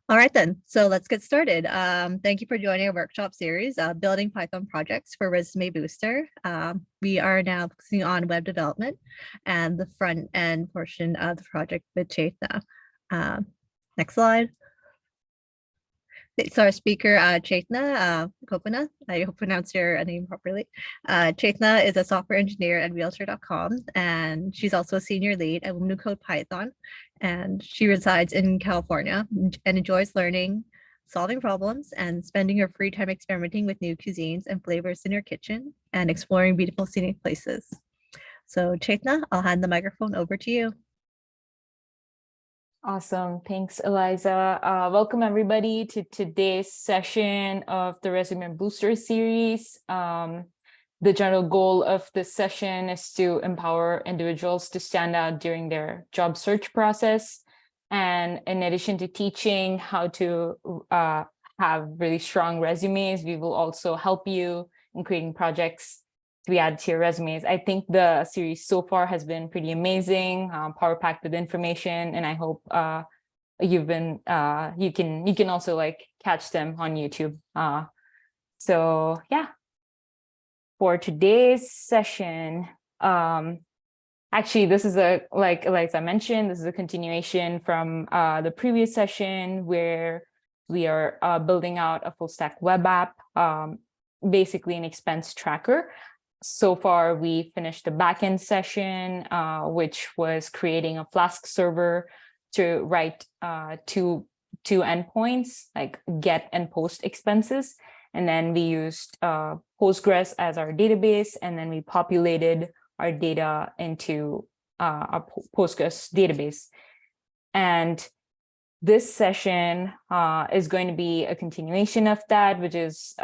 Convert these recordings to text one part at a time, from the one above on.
All right then, so let's get started. Thank you for joining our workshop series, Building Python Projects for Resume Booster. We are now focusing on web development and the front end portion of the project with Chethana. Next slide. So our speaker, Chethana Gopinath, I hope I pronounced your name properly. Chethana is a software engineer at Realtor.com, and she's also a senior lead at Women Who Code Python. And she resides in California and enjoys learning, solving problems, and spending her free time experimenting with new cuisines and flavors in her kitchen and exploring beautiful scenic places. So Chethana, I'll hand the microphone over to you. Awesome. Thanks, Eliza. Welcome, everybody, to today's session of the Resume Booster series. The general goal of this session is to empower individuals to stand out during their job search process. And in addition to teaching how to have really strong resumes, we will also help you in creating projects to be added to your resumes. I think the series so far has been pretty amazing, power-packed with information, and I hope you can also like catch them on YouTube. So yeah, for today's session, actually this is like Eliza mentioned, this is a continuation from the previous session where we are building out a full stack web app, basically an expense tracker. So far, we finished the backend session, which was creating a Flask server to write two endpoints, like get and post expenses. And then we used Postgres as our database, and then we populated our data into a Postgres database. And this session is going to be a continuation of that, which is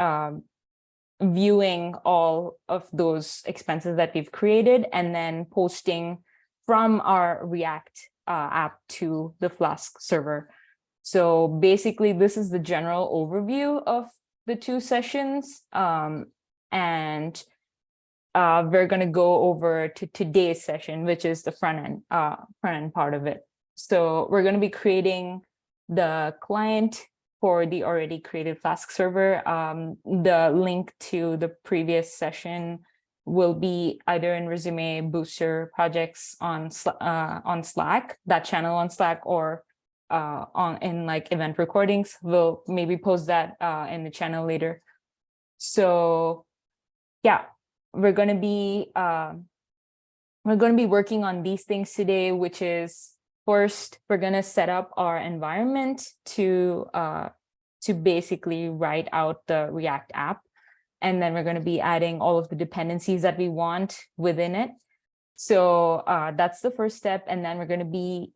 viewing all of those expenses that we've created and then posting from our React app to the Flask server. So basically, this is the general overview of the two sessions. And we're going to go over to today's session, which is the front end part of it. So we're going to be creating the client for the already created Flask server. The link to the previous session will be either in Resume Booster projects on Slack, that channel on Slack, or in like event recordings. We'll maybe post that in the channel later. So yeah, we're going to be working on these things today, which is first, we're going to set up our environment to basically write out the React app. And then we're going to be adding all of the dependencies that we want within it. So that's the first step. And then we're going to be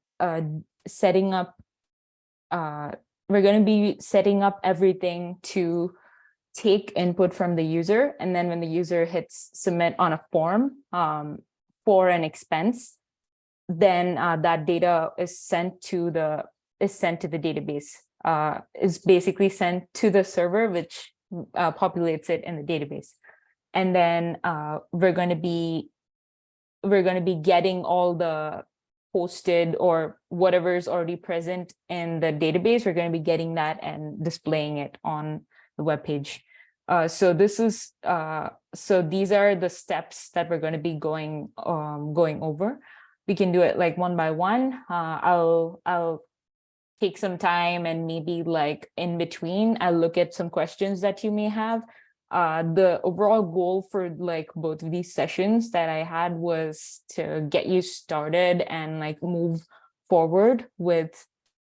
setting up everything to take input from the user. And then when the user hits submit on a form for an expense, then that data is sent to the database. Is basically sent to the server, which populates it in the database. And then we're going to be getting all the posted or whatever is already present in the database. We're going to be getting that and displaying it on the web page. So these are the steps that we're going to be going over. We can do it like one by one. I'll take some time and maybe like in between, I'll look at some questions that you may have. The overall goal for like both of these sessions that I had was to get you started and like move forward with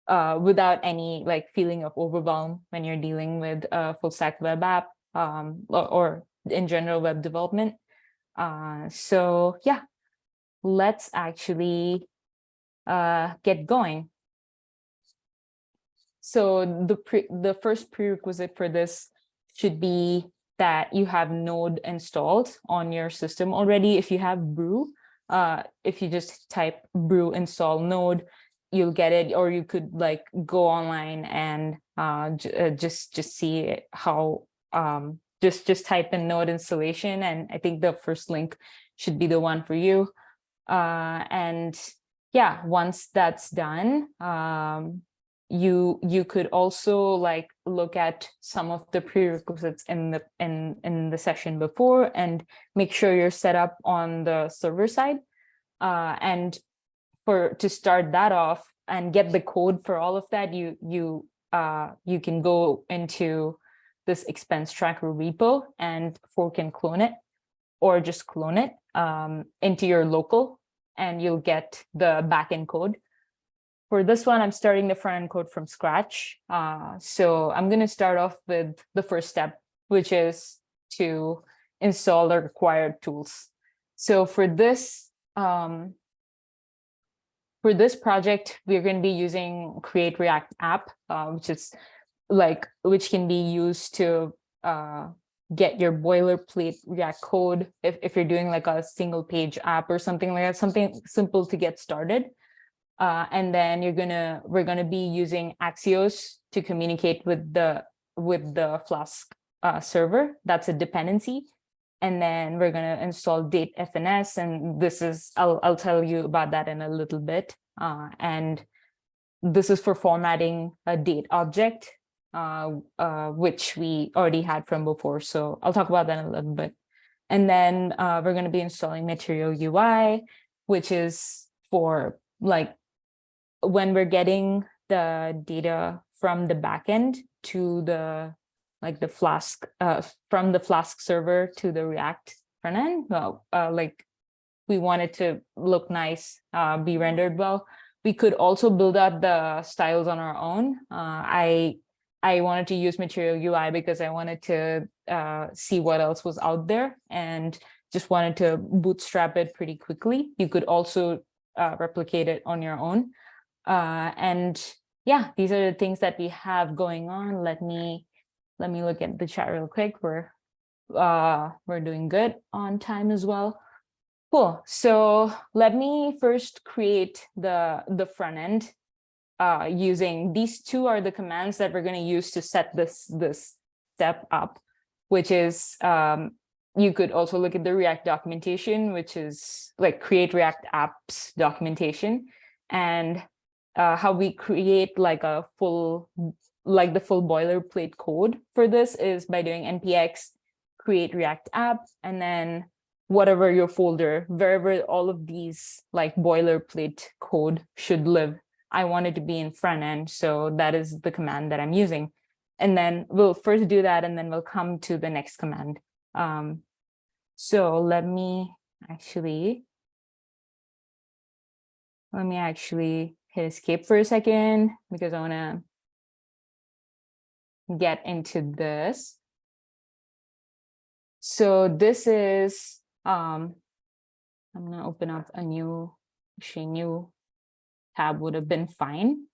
without any like feeling of overwhelm when you're dealing with a full stack web app or in general web development. So yeah, let's actually get going. So the first prerequisite for this should be that you have Node installed on your system already. If you have Brew, if you just type Brew install Node, you'll get it, or you could like go online and just see how just type in Node installation, and I think the first link should be the one for you. And yeah, once that's done, you could also like look at some of the prerequisites in the session before and make sure you're set up on the server side. And to start that off and get the code for all of that, you can go into this expense tracker repo and fork and clone it, or just clone it into your local, and you'll get the backend code. For this one, I'm starting the front end code from scratch. So I'm going to start off with the first step, which is to install the required tools. So for this project, we're going to be using Create React App, which can be used to get your boilerplate React code if you're doing like a single page app or something like that, something simple to get started. And then we're gonna be using Axios to communicate with the Flask server. That's a dependency. And then we're gonna install date FNS, and this is I'll tell you about that in a little bit. And this is for formatting a date object, which we already had from before. So I'll talk about that in a little bit. And then we're gonna be installing Material UI, which is for like when we're getting the data from the backend to the Flask, from the Flask server to the React front end. Well, like we want it to look nice, be rendered well. We could also build out the styles on our own. I wanted to use Material UI because I wanted to see what else was out there and just wanted to bootstrap it pretty quickly. You could also replicate it on your own. And yeah, these are the things that we have going on. Let me look at the chat real quick. We're doing good on time as well. Cool. So let me first create the front end using these two are the commands that we're going to use to set this step up, which is you could also look at the React documentation, which is like Create React Apps documentation, and how we create like the full boilerplate code for this is by doing npx create react app, and then whatever your folder, wherever all of these like boilerplate code should live. I want it to be in front end, so that is the command that I'm using. And then we'll first do that, and then we'll come to the next command. So let me actually hit escape for a second because I want to get into this. So this is, I'm going to open up a new tab would have been fine.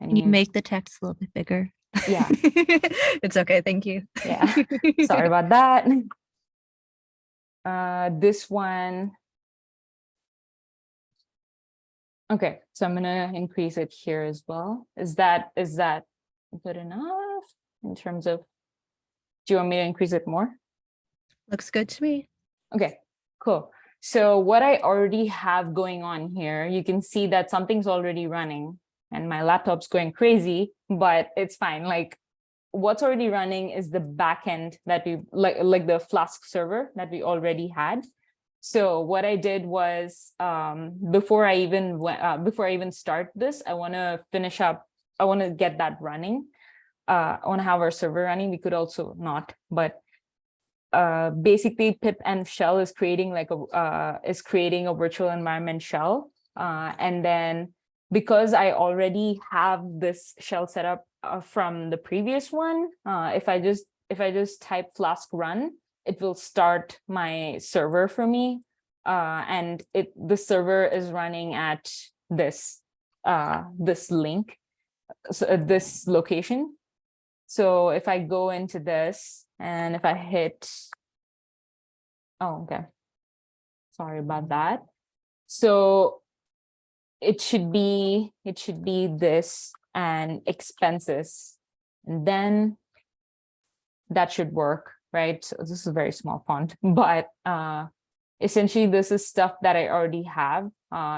Can you make the text a little bit bigger? Yeah. It's okay. Thank you. Yeah. Sorry about that. This one. Okay, so I'm gonna increase it here as well. Is that good enough in terms of, do you want me to increase it more? Looks good to me. Okay, cool. So what I already have going on here, you can see that something's already running and my laptop's going crazy, but it's fine. Like what's already running is the backend that we like the Flask server that we already had. So what I did was before I even start this, I want to get that running. I want to have our server running. We could also not, but basically pip and shell is creating a virtual environment shell, and then because I already have this shell set up from the previous one, if I just type Flask run, it will start my server for me, and the server is running at this link, so this location. So if I go into this and if I hit, oh, okay, sorry about that. So it should be this and expenses, and then that should work, right? So this is a very small font, but essentially this is stuff that I already have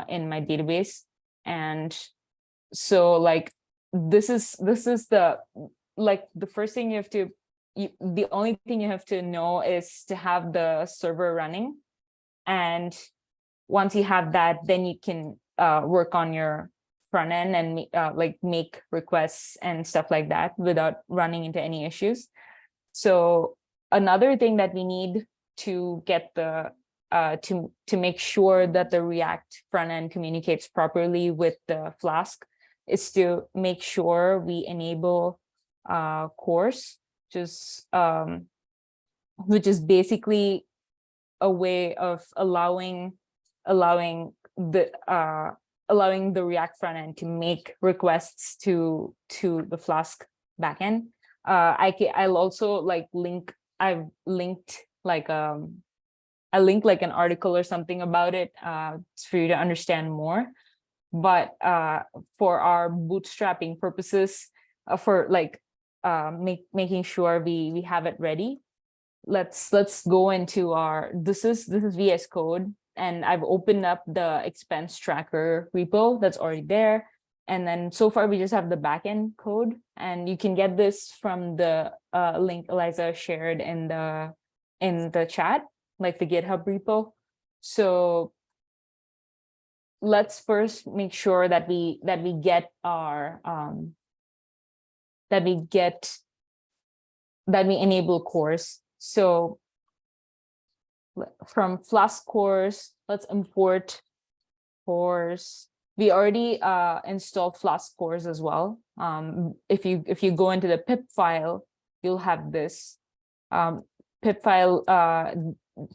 in my database. And so like this is the first thing you have to, the only thing you have to know is to have the server running. And once you have that, then you can work on your front end and like make requests and stuff like that without running into any issues. So another thing that we need to get the to make sure that the React front end communicates properly with the Flask is to make sure we enable CORS, which is basically a way of allowing the React front end to make requests to the Flask backend. I'll also like I've linked like an article or something about it for you to understand more. But for our bootstrapping purposes, for like making sure we have it ready, let's go into our this is VS Code, and I've opened up the expense tracker repo that's already there. And then so far we just have the backend code, and you can get this from the link Eliza shared in the chat, like the GitHub repo. So let's first make sure that we get our that we enable CORS. So from Flask CORS, let's import CORS. We already installed Flask CORS as well. If you go into the pip file, you'll have this pip file.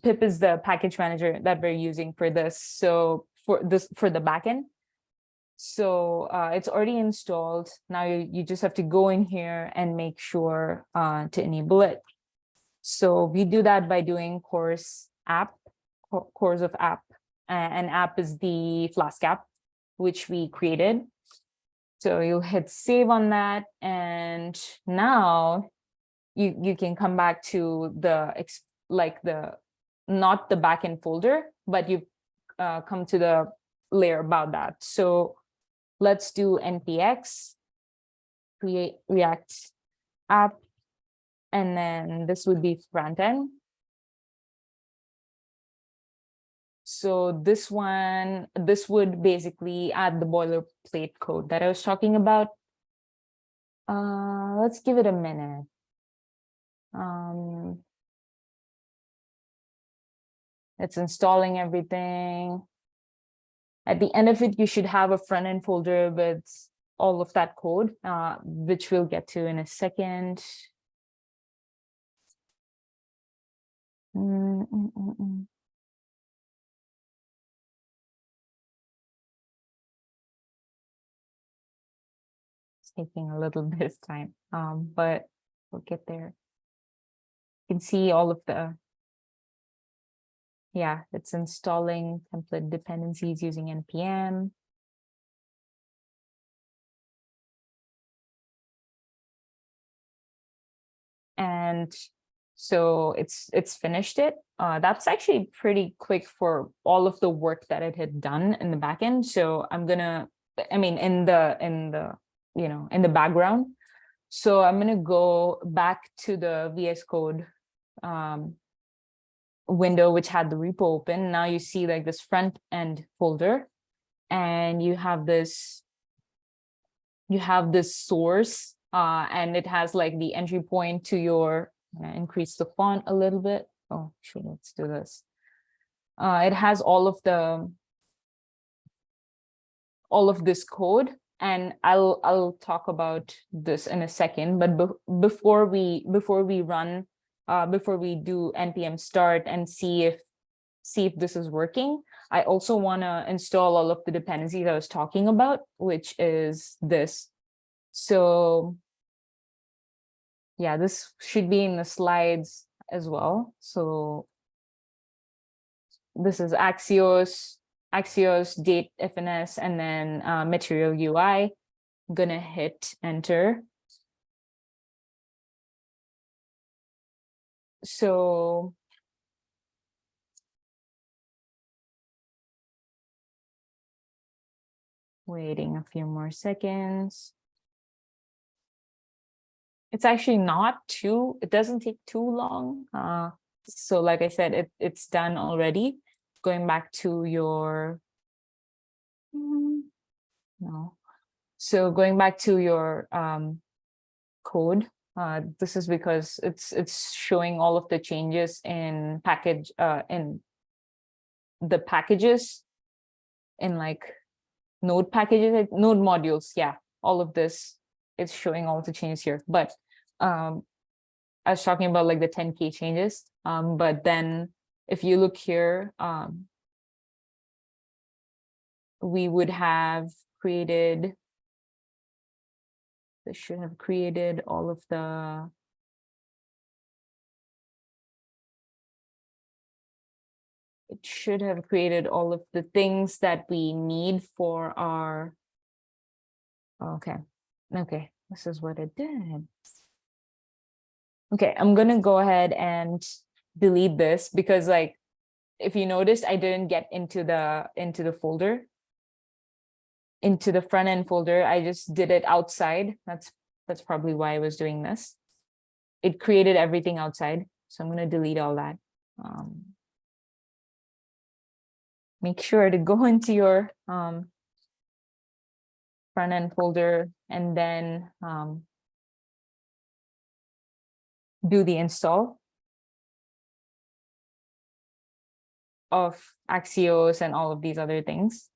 Pip is the package manager that we're using for this. So for the backend. So it's already installed. Now you just have to go in here and make sure to enable it. So we do that by doing CORS of app, and app is the Flask app, which we created. So you'll hit save on that, and now you can come back to not the backend folder, but you come to the layer about that. So let's do npx create React app, and then this would be front end. So this would basically add the boilerplate code that I was talking about. Let's give it a minute. It's installing everything. At the end of it, you should have a front end folder with all of that code, which we'll get to in a second. It's taking a little bit of time, but we'll get there. You can see all of the, yeah, it's installing template dependencies using npm. And so it's finished it. That's actually pretty quick for all of the work that it had done in the backend. So I'm gonna, in the background. So I'm gonna go back to the VS Code window, which had the repo open. Now you see like this front end folder, and you have this source, and it has like the entry point to your, I'm gonna increase the font a little bit. Oh, sure, let's do this. It has all of this code, and I'll talk about this in a second. But before we do npm start and see if this is working, I also want to install all of the dependencies I was talking about, which is this. So yeah, this should be in the slides as well. So this is Axios, date FNS, and then material UI. I'm gonna hit enter. So waiting a few more seconds. it's actually not too, it doesn't take too long. So like I said, it's done already. Going back to your, no. So going back to your code, this is because it's showing all of the changes in package in the packages in like node packages, node modules. Yeah, all of this, it's showing all the changes here. But I was talking about like the 10K changes. But then if you look here, we would have created, this should have created all of the, it should have created all of the things that we need for our, okay, this is what it did. Okay, I'm gonna go ahead and delete this because like, if you noticed, I didn't get into the folder, into the front end folder. I just did it outside. That's probably why I was doing this. It created everything outside. So I'm gonna delete all that. Make sure to go into your front end folder and then do the install of Axios and all of these other things.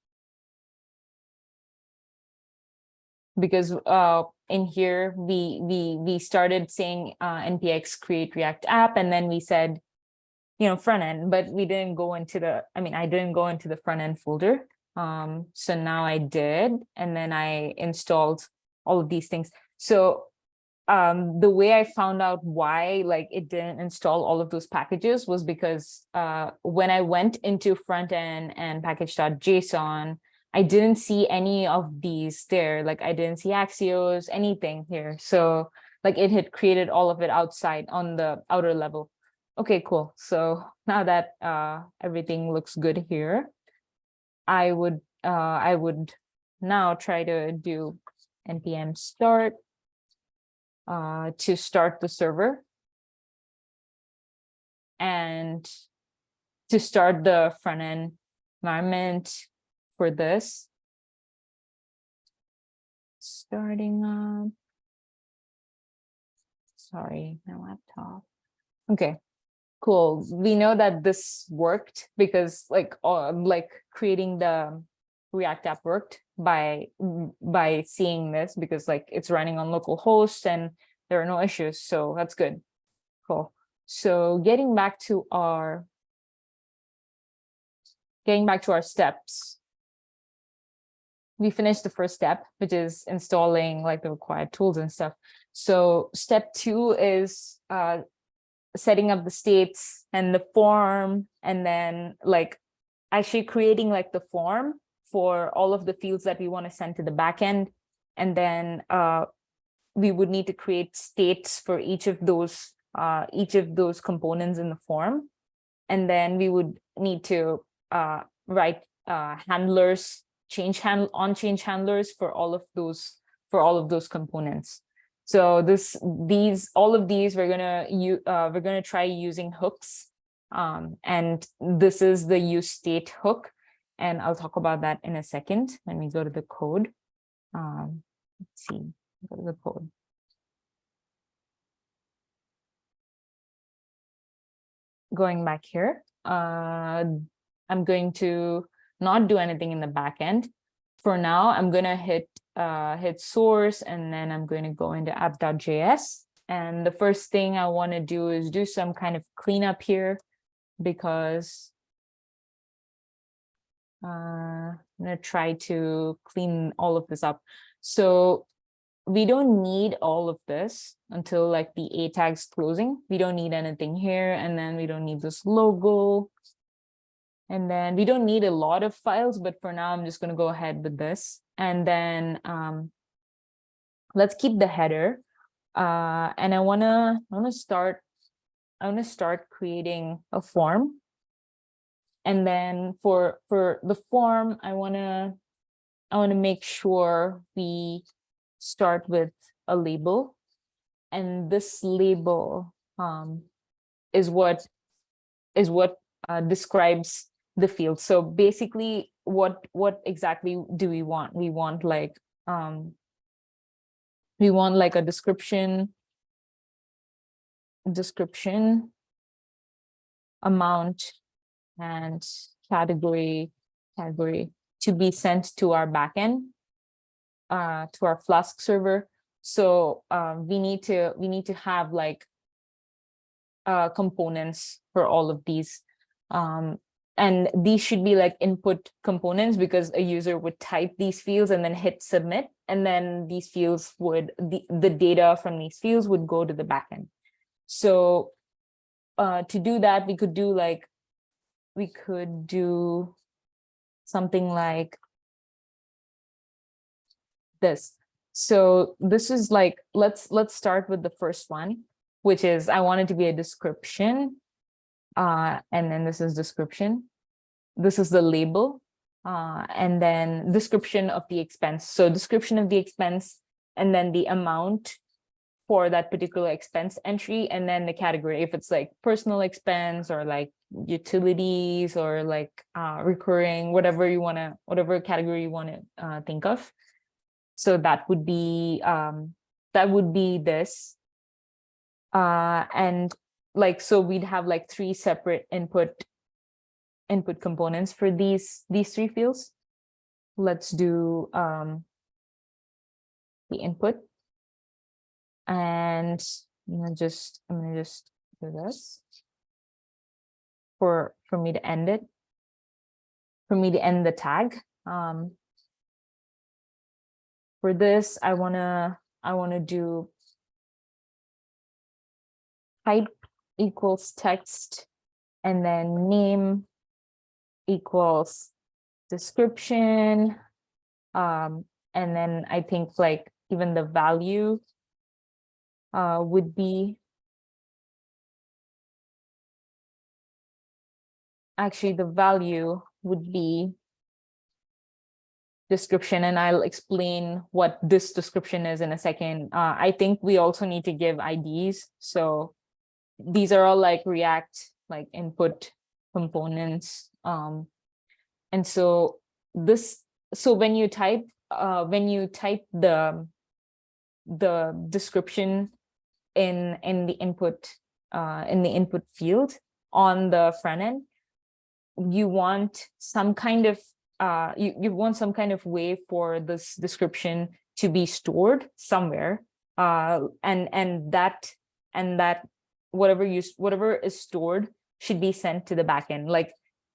Because in here we started saying npx create React app, and then we said, you know, front end, but we didn't go into the, I mean, I didn't go into the front end folder. So now I did, and then I installed all of these things. So the way I found out why like it didn't install all of those packages was because when I went into front end and package.json, I didn't see any of these there. Like I didn't see Axios, anything here. So like it had created all of it outside on the outer level. Okay, cool. So now that everything looks good here, I would now try to do npm start to start the server and to start the front end environment for this. Starting up. Sorry, my laptop. Okay, cool. We know that this worked because like creating the React app worked by seeing this, because like it's running on local host and there are no issues. So that's good. Cool. So getting back to our steps. We finished the first step, which is installing like the required tools and stuff. So step 2 is setting up the states and the form, and then like actually creating like the form for all of the fields that we want to send to the backend. And then we would need to create states for each of those components in the form. And then we would need to write handlers, on-change handlers for all of those components. So all of these we're gonna try using hooks, and this is the use state hook, and I'll talk about that in a second when we go to the code. Let's see, go to the code. Going back here, I'm going to not do anything in the back end. For now, I'm gonna hit source, and then I'm going to go into app.js. And the first thing I want to do is do some kind of cleanup here, because I'm gonna try to clean all of this up. So we don't need all of this until like the A tag's closing. We don't need anything here, and then we don't need this logo. And then we don't need a lot of files, but for now, I'm just going to go ahead with this. And then let's keep the header. And I want to start creating a form. And then for the form, I want to make sure we start with a label. and this label is what describes the field. So basically, what exactly do we want? We want like a description, amount, and category to be sent to our backend, to our Flask server. So we need to have like components for all of these, and these should be like input components, because a user would type these fields and then hit submit, and then these fields would the data from these fields would go to the backend. So to do that, we could do something like this. So this is like, let's start with the first one, which is I want it to be a description. And then this is description. This is the label. And then description of the expense. So description of the expense, and then the amount for that particular expense entry, and then the category, if it's like personal expense or like utilities or like recurring, whatever category you want to think of. So that would be this. And like, so we'd have like 3 separate input components for these 3 fields. Let's do the input, and I'm gonna just do this for me to end it, for me to end the tag. For this, I wanna do type equals text, and then name equals description, and then I think like even the value would be, actually the value would be description, and I'll explain what this description is in a second. I think we also need to give IDs. So these are all like React like input components. And so when you type the description in the input field on the front end, you want some kind of you want some kind of way for this description to be stored somewhere, and that whatever is stored should be sent to the backend. Like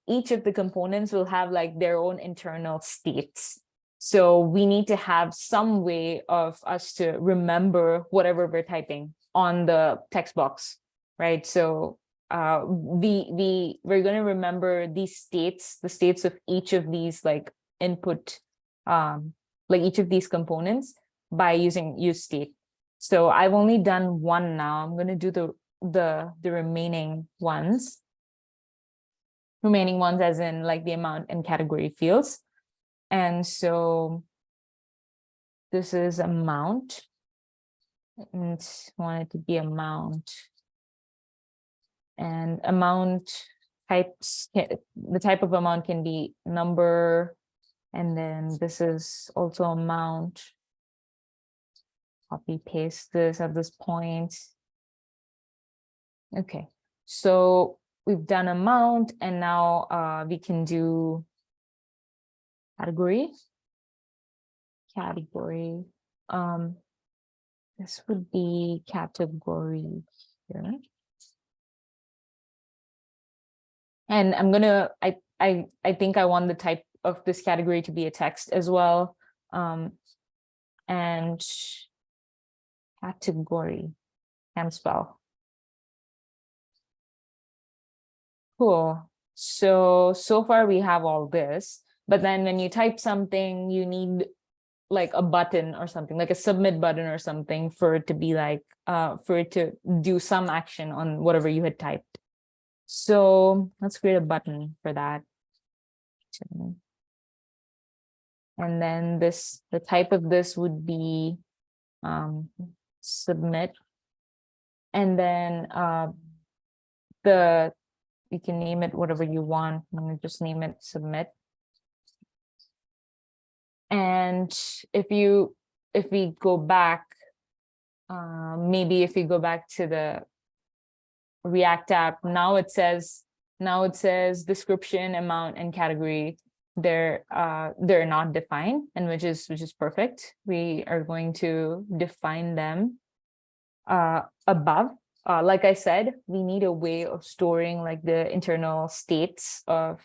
each of the components will have like their own internal states. So we need to have some way of us to remember whatever we're typing on the text box, right? So we're going to remember these states, the states of each of these like input, like each of these components by using use state. So I've only done one now. I'm going to do the remaining ones as in like the amount and category fields. And so this is amount, and I want it to be amount. And amount types, the type of amount can be number, and then this is also amount. Copy paste this at this point. Okay, so we've done amount, and now we can do category. This would be category here. And I'm gonna, I think I want the type of this category to be a text as well. And category, can spell. Cool. So far we have all this, but then when you type something, you need like a button or something, like a submit button or something, for it to be like, for it to do some action on whatever you had typed. So let's create a button for that. And then the type of this would be submit. And then you can name it whatever you want. I'm gonna just name it submit. And if we go back, maybe if we go back to the React app, now it says description, amount, and category. They're not defined, and which is perfect. We are going to define them above. Like I said, we need a way of storing like the internal states of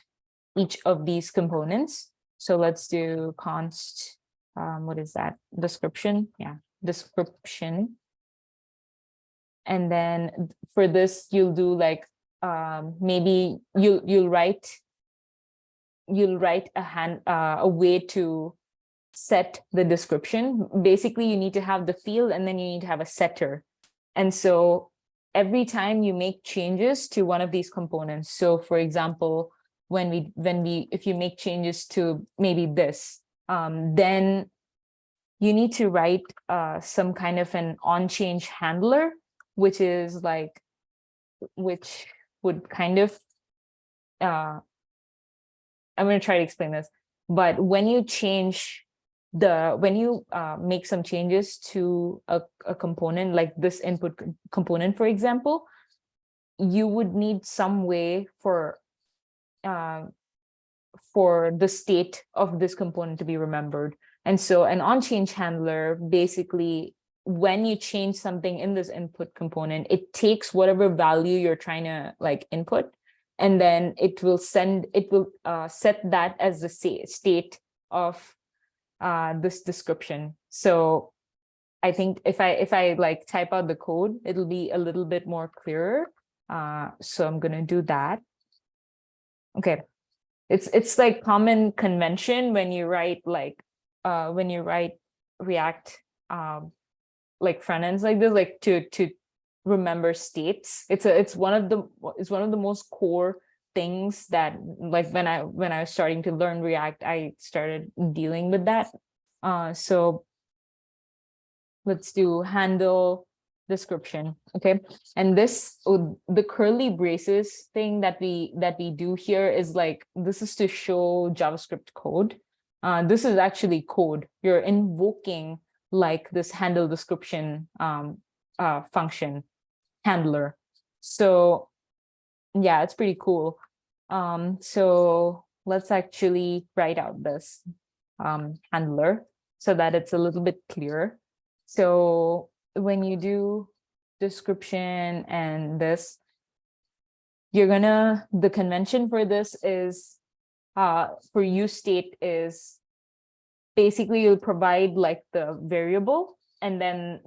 each of these components. So let's do const, what is that? Description, yeah, description. And then for this, you'll do like, maybe you'll write a way to set the description. Basically, you need to have the field and then you need to have a setter. And so every time you make changes to one of these components, so for example, if you make changes to maybe this, then you need to write some kind of an on-change handler, which would kind of, I'm going to try to explain this, but when you make some changes to a component, like this input component, for example, you would need some way for the state of this component to be remembered. And so an on-change handler, basically, when you change something in this input component, it takes whatever value you're trying to like input, and then it will set that as the state of this description. So I think if I like type out the code, it'll be a little bit more clearer. So I'm gonna do that. Okay, it's like common convention when you write React like front ends like this, like to remember states. It's one of the most core things that, like, when I was starting to learn React, I started dealing with that. So let's do handle description. Okay, and the curly braces thing that we do here is like, this is to show JavaScript code. This is actually code. You're invoking like this handle description function handler. So yeah, it's pretty cool. So let's actually write out this handler so that it's a little bit clearer. So when you do description and this, the convention for this is, for use state is basically you'll provide like the variable, and then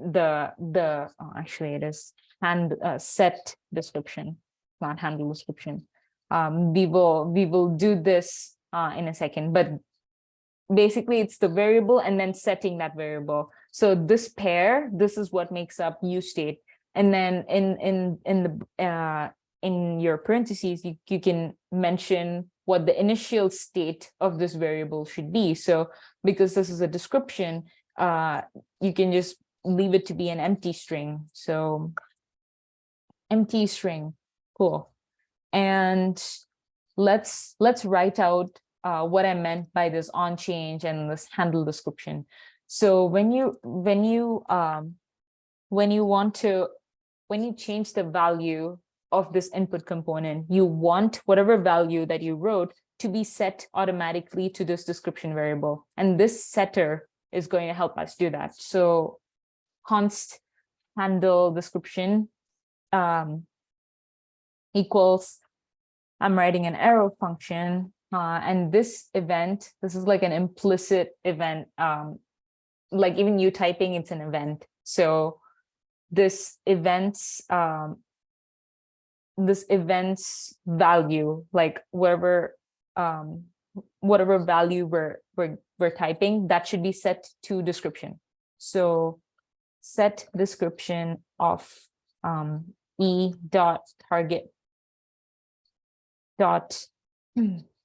actually it is set description, not handle description. We will do this in a second, but basically it's the variable and then setting that variable. So this pair, this is what makes up use state, and then in your parentheses, you can mention what the initial state of this variable should be. So because this is a description, you can just leave it to be an empty string. So empty string, cool. And let's write out what I meant by this on change and this handle description. So when you change the value of this input component, you want whatever value that you wrote to be set automatically to this description variable. And this setter is going to help us do that. So const handle description equals, I'm writing an arrow function, and this event, this is like an implicit event. Like even you typing, it's an event. So this event's value, like whatever value we're typing, that should be set to description. So set description of e.target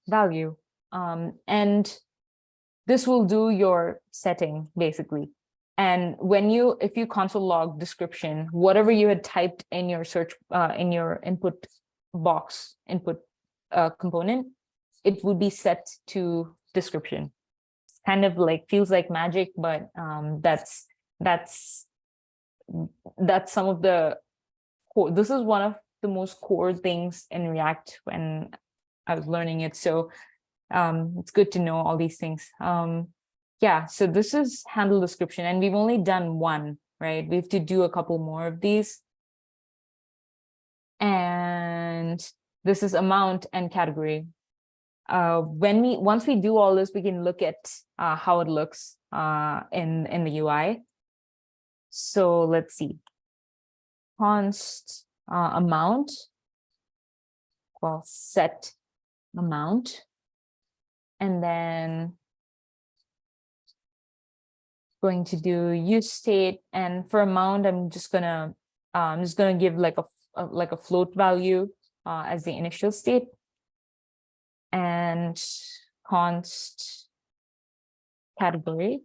value, and this will do your setting basically. And if you console log description, whatever you had typed in your search, in your input box, component, it would be set to description. It's kind of like, feels like magic, but that's some of the core. This is one of the most core things in React when I was learning it. So it's good to know all these things. Yeah, so this is handle description, and we've only done one, right? We have to do a couple more of these. And this is amount and category. Once we do all this, we can look at how it looks in the UI. So let's see. Const amount, well, set amount, and then going to do use state. And for amount, I'm just gonna give like a float value as the initial state, and const category,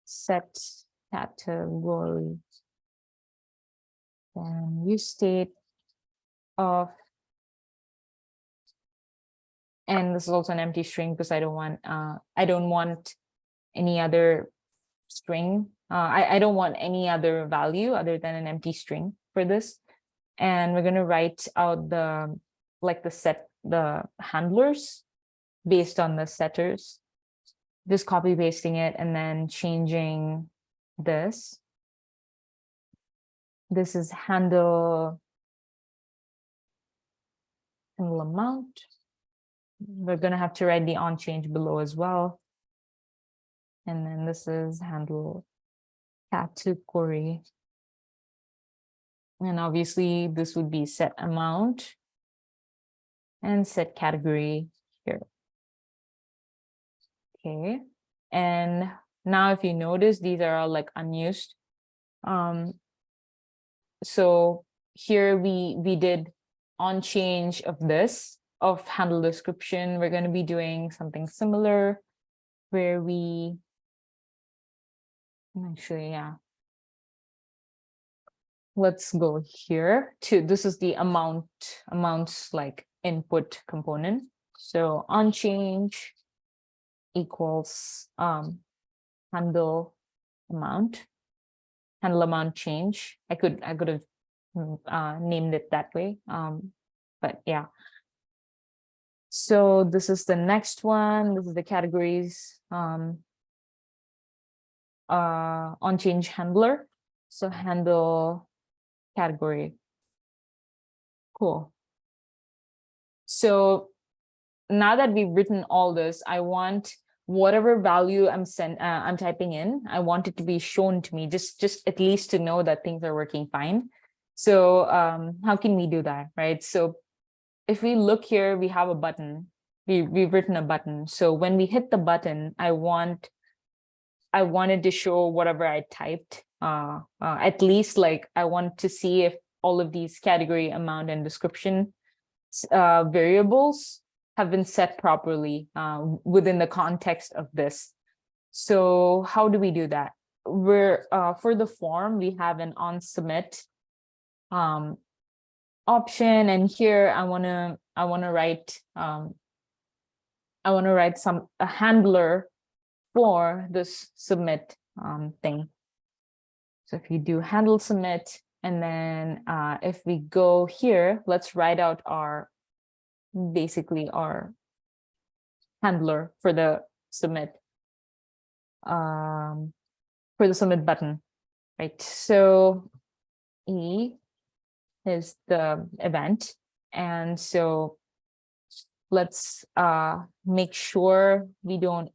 set category, and use state of, and this is also an empty string because I don't want any other string. I don't want any other value other than an empty string for this. And we're going to write out the handlers based on the setters, just copy pasting it and then changing this. This is handle amount. We're going to have to write the on change below as well. And then this is handle category. And obviously this would be set amount and set category here. Okay. And now if you notice, these are all like unused. So here we did on change of this, of handle description. We're going to be doing something similar where we actually, yeah. Let's go here to, this is the amounts like input component. So on change equals handle amount change. I could have named it that way, but yeah. So this is the next one. This is the categories on change handler. So handle category. Cool. So now that we've written all this, I want whatever value I'm typing in, I want it to be shown to me, just at least to know that things are working fine. So how can we do that, right? So if we look here, we have a button. We've written a button. So when we hit the button, I wanted to show whatever I typed. At least like I want to see if all of these category, amount, and description variables have been set properly within the context of this. So how do we do that? We're for the form, we have an on submit option, and here I want to write a handler for this submit thing. So if you do handle submit, and then if we go here, let's write out basically our handler for the submit button, right? So E is the event, and so let's make sure we don't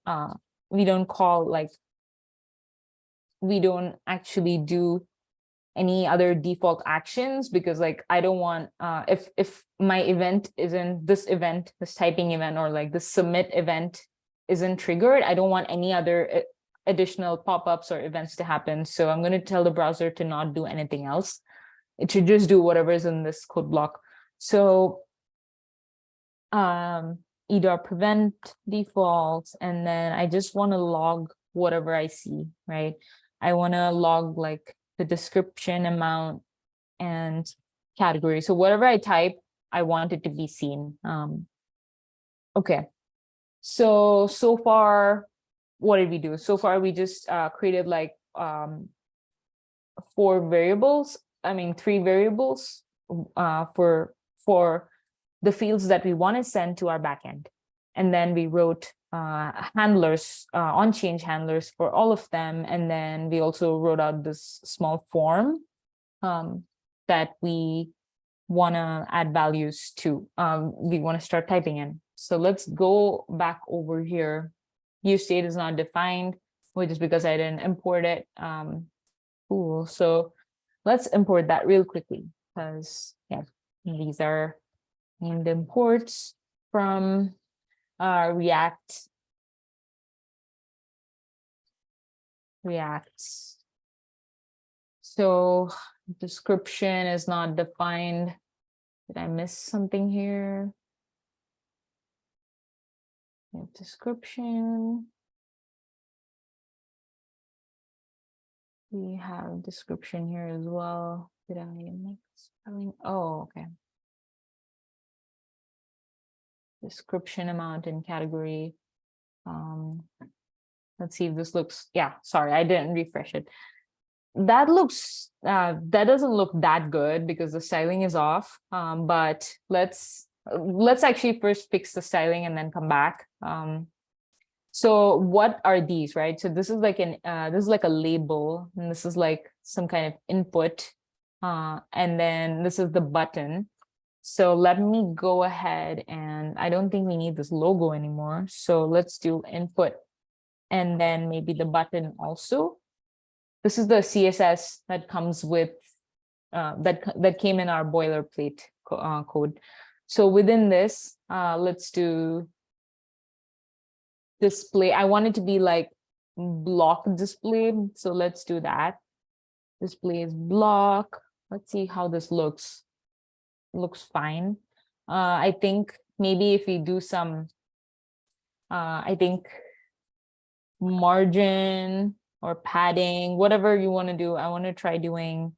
actually do any other default actions, because like I don't want if my event isn't this typing event, or like the submit event isn't triggered, I don't want any other additional pop-ups or events to happen. So I'm going to tell the browser to not do anything else. It should just do whatever is in this code block. So either prevent defaults, and then I just want to log whatever I see, right? I want to log like the description, amount, and category. So whatever I type, I want it to be seen. Okay. So far, what did we do? So far, we just created like 4 variables. I mean, 3 variables for the fields that we want to send to our backend. And then we wrote handlers, on-change handlers for all of them. And then we also wrote out this small form that we want to add values to. We want to start typing in. So let's go back over here. Use state is not defined, which is because I didn't import it. Cool. So let's import that real quickly, because yeah, these are named imports from React. So description is not defined. Did I miss something here? Description. We have description here as well. Did I make spelling? Oh, okay. Description, amount, and category. Let's see if this looks, yeah, sorry, I didn't refresh it. That looks, that doesn't look that good because the styling is off. But let's actually first fix the styling and then come back. So what are these, right? So this is like this is like a label, and this is like some kind of input, and then this is the button. So let me go ahead, and I don't think we need this logo anymore. So let's do input, and then maybe the button also. This is the CSS that comes with that came in our boilerplate code. So within this, let's do display. I want it to be like block display. So let's do that. Display is block. Let's see how this looks. It looks fine. I think maybe if we do some, I think margin or padding, whatever you want to do. I want to try doing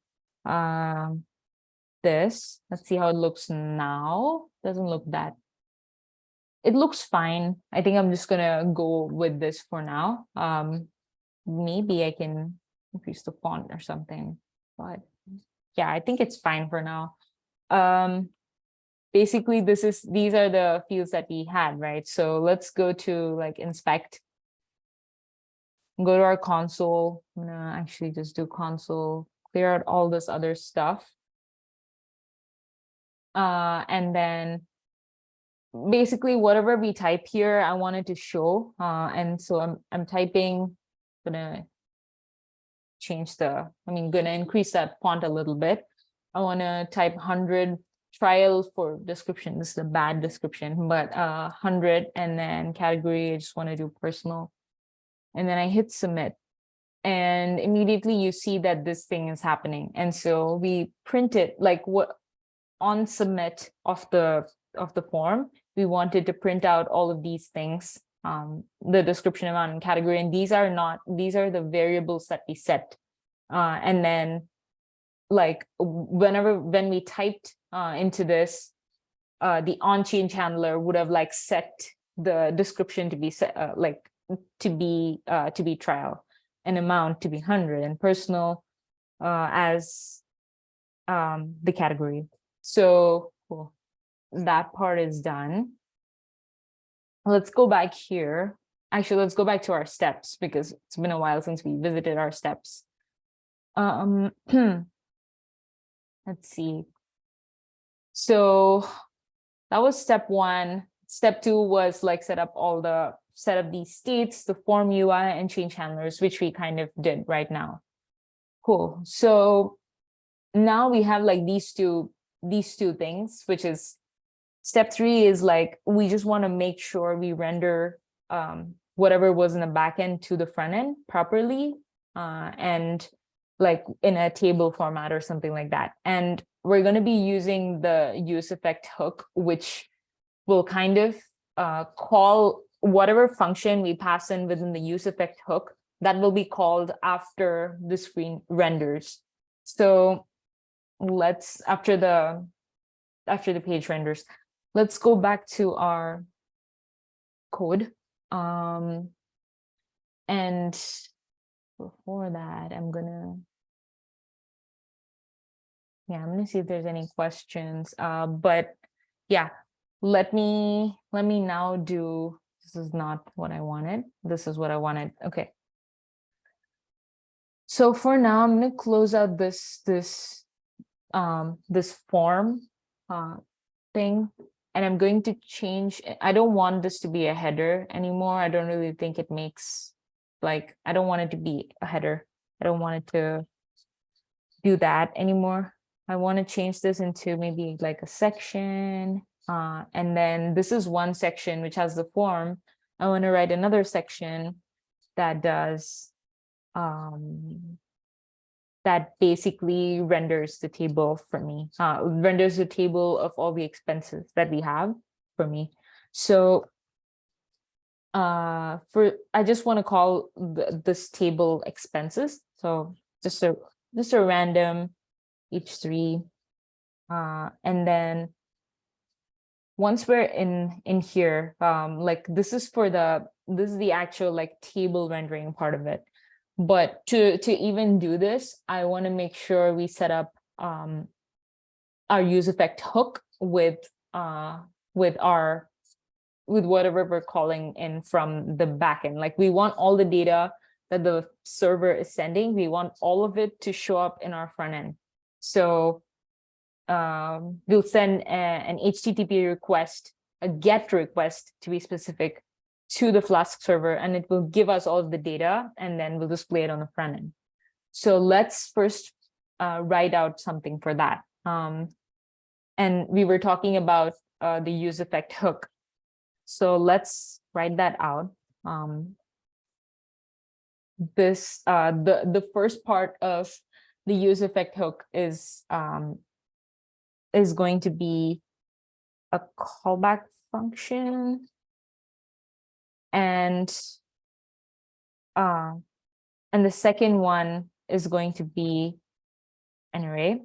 this. Let's see how it looks now. Doesn't look that. It looks fine. I think I'm just gonna go with this for now. Maybe I can increase the font or something, but yeah, I think it's fine for now. Basically, these are the fields that we had, right? So let's go to like inspect. Go to our console. I'm gonna actually just do console, clear out all this other stuff. And then basically whatever we type here, I wanted to show. And so I'm typing, gonna change the, gonna increase that font a little bit. I want to type 100 trial for description. This is a bad description, but 100, and then category, I just want to do personal. And then I hit submit. And immediately you see that this thing is happening. And so we print it like what on submit of the form, we wanted to print out all of these things, the description, amount, and category. And these are the variables that we set. And then like when we typed into this, the on-change handler would have like set the description to be set, to be trial, and amount to be 100, and personal as the category. So cool. That part is done. Let's go back here. Actually, let's go back to our steps because it's been a while since we visited our steps. Let's see. So that was step 1. Step 2 was like set up these states, the form UI, and change handlers, which we kind of did right now. Cool. So now we have like these two things, which is step 3 is like we just want to make sure we render whatever was in the backend to the front end properly, and like in a table format or something like that. And we're going to be using the use effect hook, which will kind of call whatever function we pass in within the use effect hook that will be called after the screen renders. So let's, after the page renders, let's go back to our code. And before that, I'm gonna see if there's any questions. But yeah, let me now do, this is not what I wanted. This is what I wanted. Okay. So for now, I'm gonna close out this form thing, and I'm going to change. I don't want this to be a header anymore. I don't really think it makes, like, I don't want it to be a header. I don't want it to do that anymore. I want to change this into maybe like a section. And then this is one section which has the form. I want to write another section that does that basically renders the table for me, renders the table of all the expenses that we have for me. So I just want to call this table expenses. So just a random H3, and then once we're in here, like this is the actual like table rendering part of it. But to even do this, I want to make sure we set up our use effect hook with whatever we're calling in from the backend. Like we want all the data that the server is sending, we want all of it to show up in our front end. So we'll send an HTTP request, a GET request to be specific, to the Flask server, and it will give us all of the data, and then we'll display it on the front end. So let's first write out something for that. And we were talking about the use effect hook. So let's write that out. The first part of the use effect hook is going to be a callback function, and the second one is going to be an array.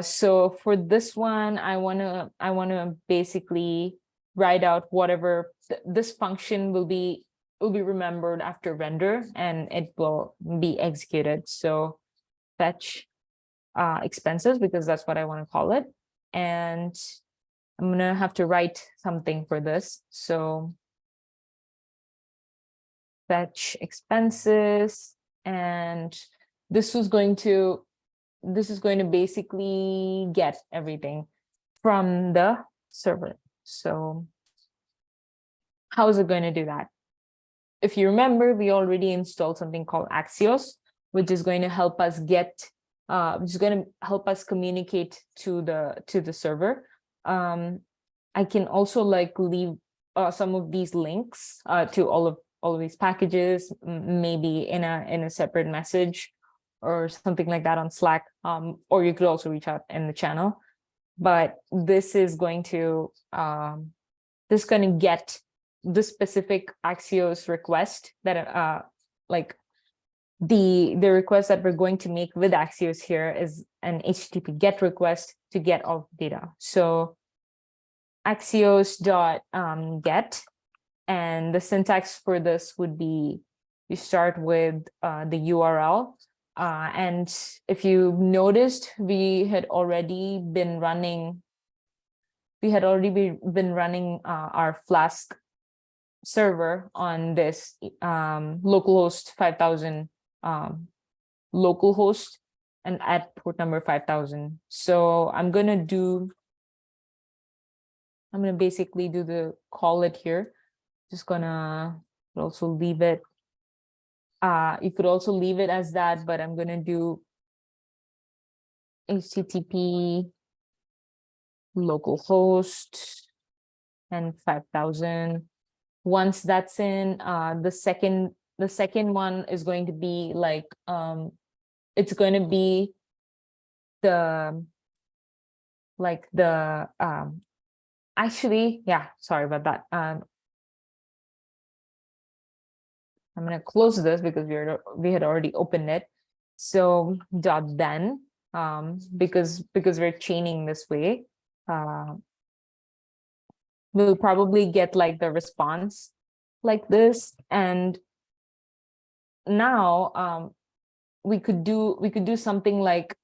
So for this one, I want to basically write out whatever this function will be remembered after render, and it will be executed. So fetch expenses, because that's what I want to call it. And I'm gonna have to write something for this. So fetch expenses, and this is going to basically get everything from the server. So how is it going to do that? If you remember, we already installed something called Axios, which is going to help us communicate to the server. I can also like leave some of these links to all of these packages, maybe in a separate message or something like that on Slack, or you could also reach out in the channel. But this is going to get the specific Axios request that like the request that we're going to make with Axios here is an HTTP GET request to get all data. So Axios.get, and the syntax for this would be, you start with the URL. And if you noticed, we had already been running our Flask server on this localhost 5000 localhost, and at port number 5000. So I'm gonna basically do the call it here. Just gonna also leave it. You could also leave it as that, but I'm gonna do HTTP localhost and 5000. Once that's in, the second one is going to be like it's going to be the actually, yeah, sorry about that. I'm going to close this because we had already opened it. So .then, because we're chaining this way, we'll probably get like the response like this. And now we could do something like,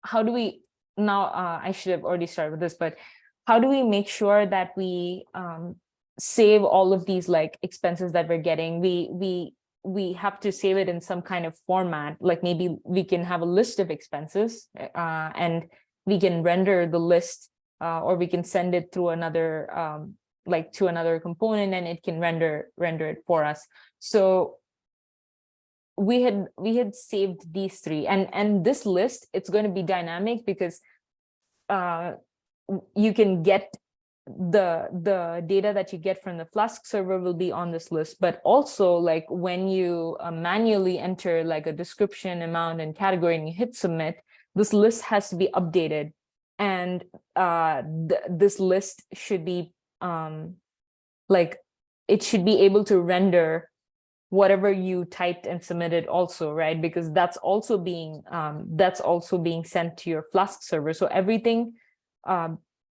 how do we now, I should have already started with this, but how do we make sure that we save all of these like expenses that we're getting? We have to save it in some kind of format, like maybe we can have a list of expenses, and we can render the list, or we can send it through another like to another component, and it can render it for us. So we had saved these three, and this list, it's going to be dynamic because you can get the data that you get from the Flask server will be on this list, but also like when you manually enter like a description, amount, and category, and you hit submit, this list has to be updated, and this list should be like, it should be able to render whatever you typed and submitted also, right? Because that's also being sent to your Flask server. So everything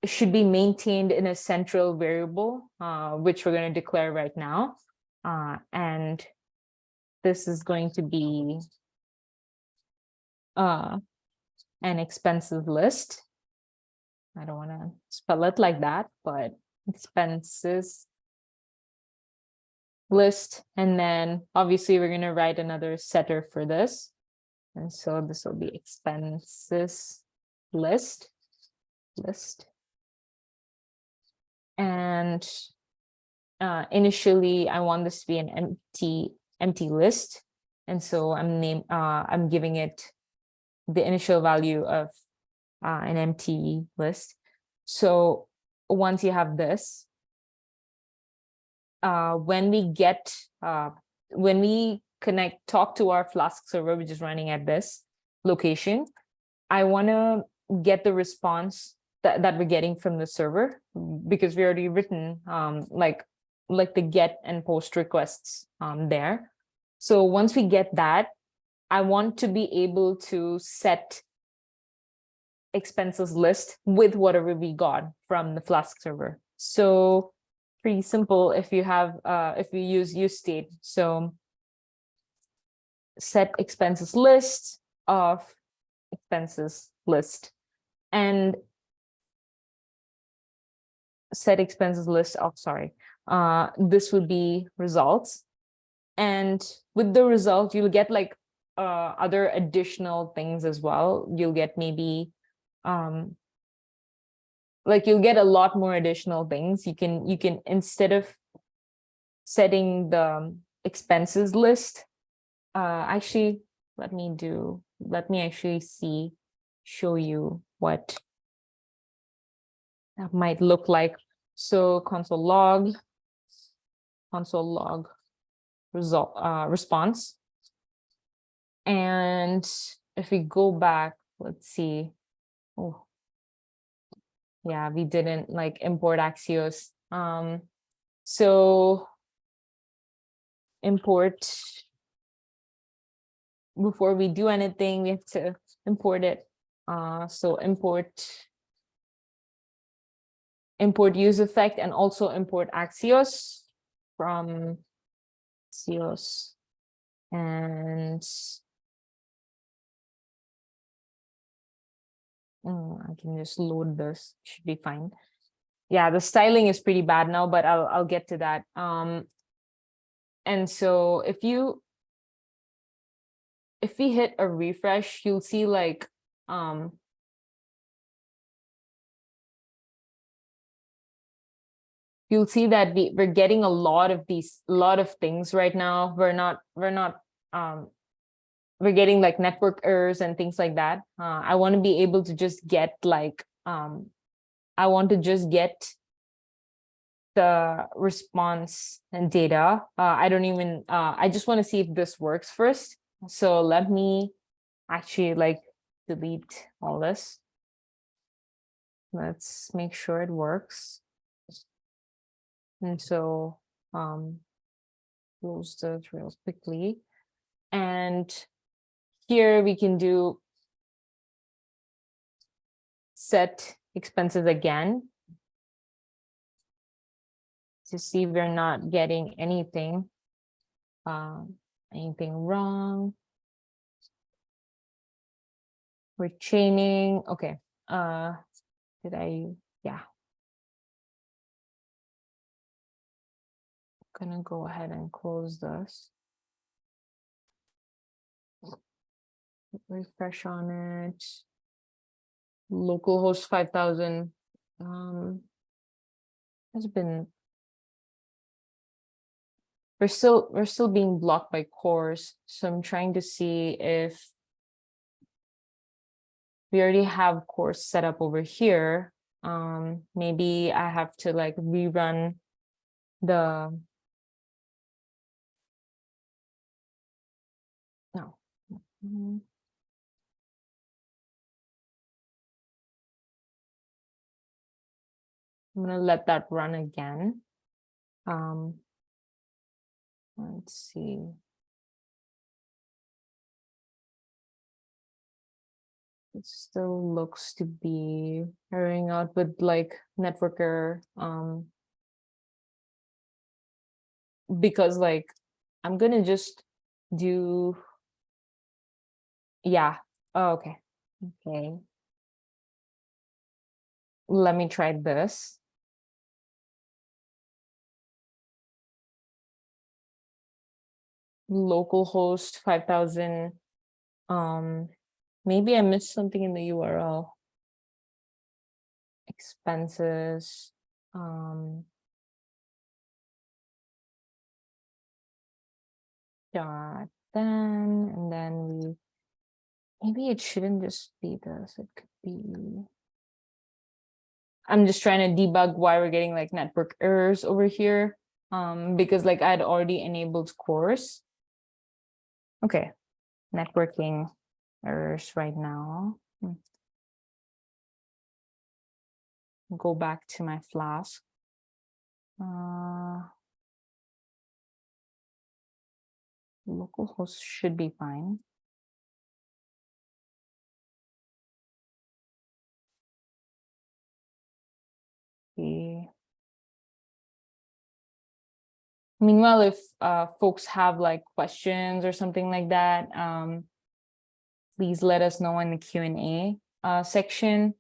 should be maintained in a central variable, which we're going to declare right now. And this is going to be an expenses list. I don't want to spell it like that, but expenses list. And then obviously we're going to write another setter for this. And so this will be expenses list. And initially I want this to be an empty list. And so I'm giving it the initial value of an empty list. So once you have this, when we talk to our Flask server, which is running at this location, I want to get the response that we're getting from the server, because we already written like the get and post requests there. So once we get that, I want to be able to set expenses list with whatever we got from the Flask server. So pretty simple if you have if we use state. So set expenses list of expenses list, and set expenses list of, this would be results. And with the result, you'll get like other additional things as well. You'll get maybe like you'll get a lot more additional things. You can instead of setting the expenses list, actually let me actually show you what that might look like. So console log result response. And if we go back, let's see. Oh, yeah, we didn't like import Axios. So import, before we do anything, we have to import it. So import use effect, and also import Axios from Axios. And I can just load this, should be fine. Yeah, the styling is pretty bad now, but I'll get to that. And so if we hit a refresh, you'll see like you'll see that we're getting a lot of things right now. We're getting like network errors and things like that. I want to be able to just get like I want to just get the response and data. I don't even I just want to see if this works first. So let me actually like delete all this. Let's make sure it works. And so close the real quickly. And here we can do set expenses again to see if we're not getting anything wrong. We're chaining. Okay. Yeah. Gonna go ahead and close this. Refresh on it. Localhost 5000 has been. We're still being blocked by cores, so I'm trying to see if we already have cores set up over here. Maybe I have to like rerun the no. I'm gonna let that run again. Let's see. It still looks to be erroring out with like network error. Because like I'm gonna just do, yeah. Oh, okay. Let me try this. Localhost 5000. Maybe I missed something in the URL. Expenses. Then and then maybe it shouldn't just be this. It could be. I'm just trying to debug why we're getting like network errors over here. Because like I'd already enabled cores. Okay, networking errors right now. Go back to my Flask. Localhost should be fine. Okay. Meanwhile, if folks have like questions or something like that, please let us know in the Q&A section.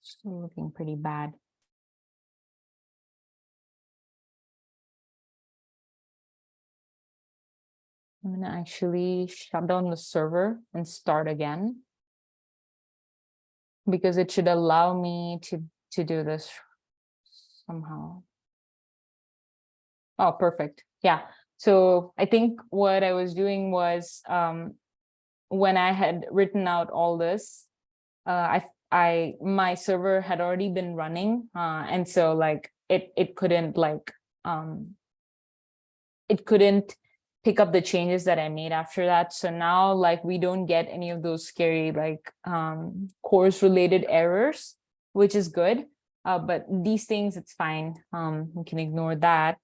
Still looking pretty bad. I'm gonna actually shut down the server and start again, because it should allow me to do this somehow. Oh, perfect. Yeah. So I think what I was doing was when I had written out all this, my server had already been running, and so like it couldn't like it couldn't pick up the changes that I made after that. So now like we don't get any of those scary like course related errors, which is good. But these things, it's fine. We can ignore that.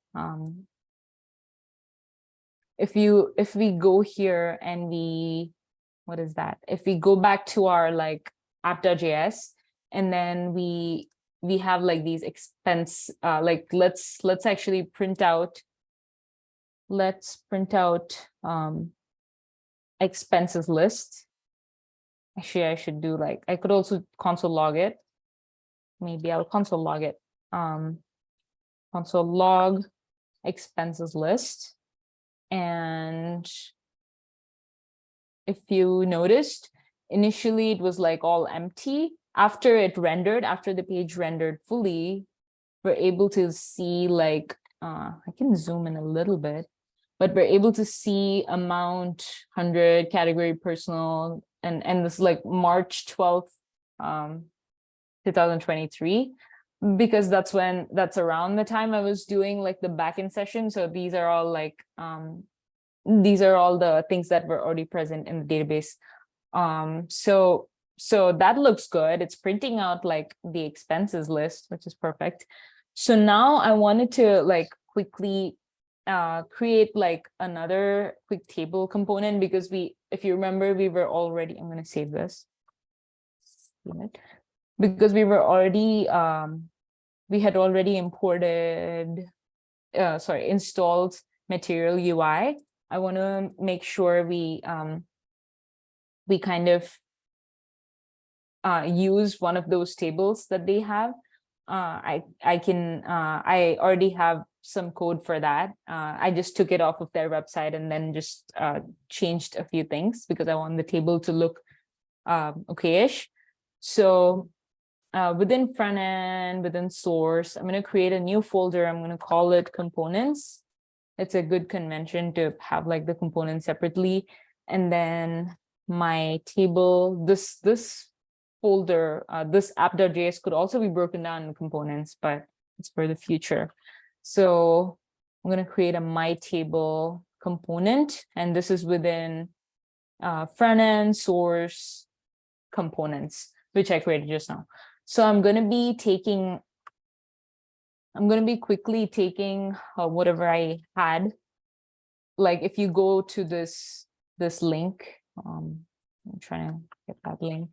If we go here and what is that? If we go back to our like app.js, and then we have like these expense, like let's actually print out. Let's print out expenses list. Actually, I should do like, I could also console log it. Maybe I'll console log it. Console log expenses list. And if you noticed, initially it was like all empty. After it rendered, after the page rendered fully, we're able to see like, I can zoom in a little bit, but we're able to see amount, 100, category personal, and this like March 12th, 2023, because that's around the time I was doing like the backend session. So these are all like, these are all the things that were already present in the database. So so that looks good. It's printing out like the expenses list, which is perfect. So now I wanted to like quickly create like another quick table component, because if you remember, we were already, I'm going to save this. Because we were already, we had already installed Material UI. I want to make sure we kind of use one of those tables that they have. I already have some code for that. I just took it off of their website and then just changed a few things because I want the table to look okay-ish. So within front end, within source, I'm going to create a new folder. I'm going to call it components. It's a good convention to have like the components separately. And then my table, this folder, this app.js could also be broken down in components, but it's for the future. So I'm going to create a my table component, and this is within front end, source, components, which I created just now. So I'm going to be quickly taking whatever I had. Like if you go to this link, I'm trying to get that link.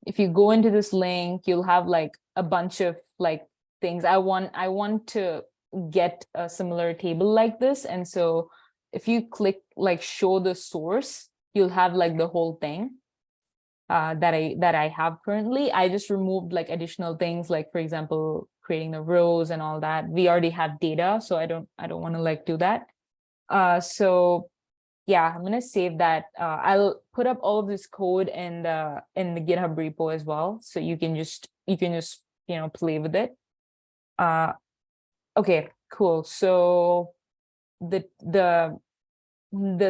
If you go into this link, you'll have like a bunch of like things. I want to get a similar table like this. And so if you click like show the source, you'll have like the whole thing that I have currently. I just removed like additional things, like for example, creating the rows and all that. We already have data, so I don't want to like do that. So yeah, I'm gonna save that. I'll put up all of this code in the GitHub repo as well, so you can just play with it. Okay, cool. So the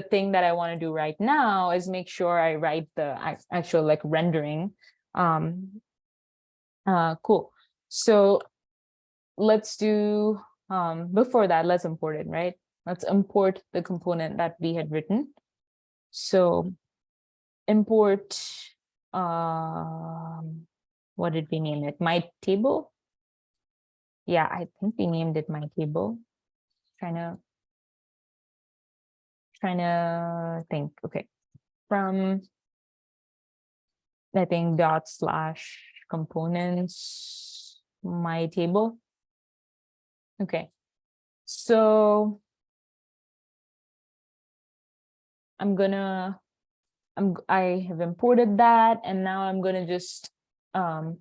thing that I want to do right now is make sure I write the actual like rendering. Cool. So let's do before that, let's import it, right? Let's import the component that we had written. So import, what did we name it? My table. Yeah, I think we named it my table. Trying to think. Okay, from I think / components my table. Okay, so I have imported that, and now I'm gonna just call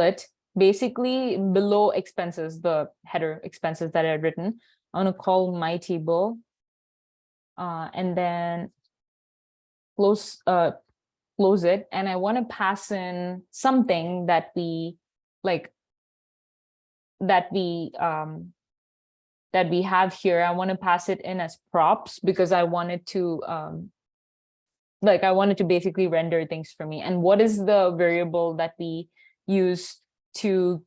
it basically below expenses, the header expenses that I had written. I'm gonna call my table, and then close it, and I want to pass in something that we like that we have here. I want to pass it in as props because I wanted to basically render things for me. And what is the variable that we use to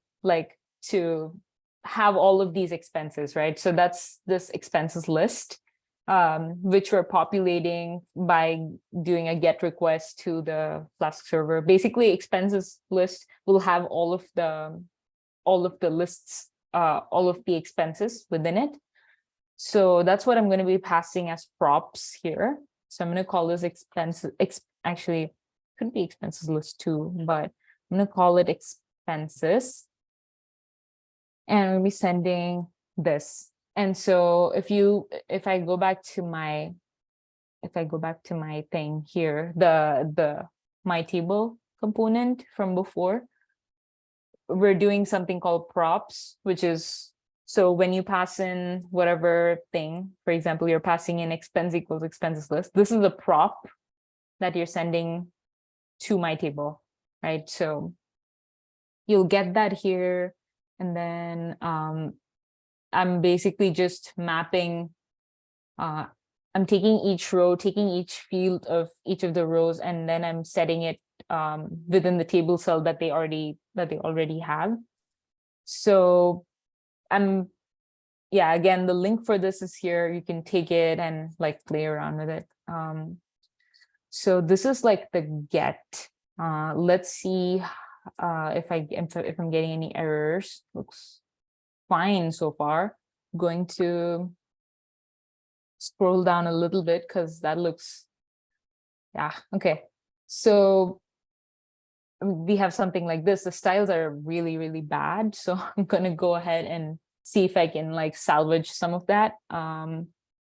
have all of these expenses, right? So that's this expenses list, which we're populating by doing a GET request to the Flask server. Basically, expenses list will have all of the lists, all of the expenses within it. So that's what I'm going to be passing as props here. So I'm going to call this actually could be expenses list too, but I'm going to call it expenses. And I'm going to be sending this. And so if I go back to my thing here, the my table component from before, we're doing something called props, which is, so when you pass in whatever thing, for example, you're passing in expense equals expenses list, this is the prop that you're sending to my table, right? So you'll get that here. And then I'm basically just mapping, I'm taking each row, taking each field of each of the rows, and then I'm setting it within the table cell that they already have. So again, the link for this is here. You can take it and like play around with it. So this is like the get. Let's see if I'm getting any errors. Looks fine so far. Going to scroll down a little bit because that looks, yeah, okay. So we have something like this. The styles are really, really bad. So I'm gonna go ahead and see if I can like salvage some of that. We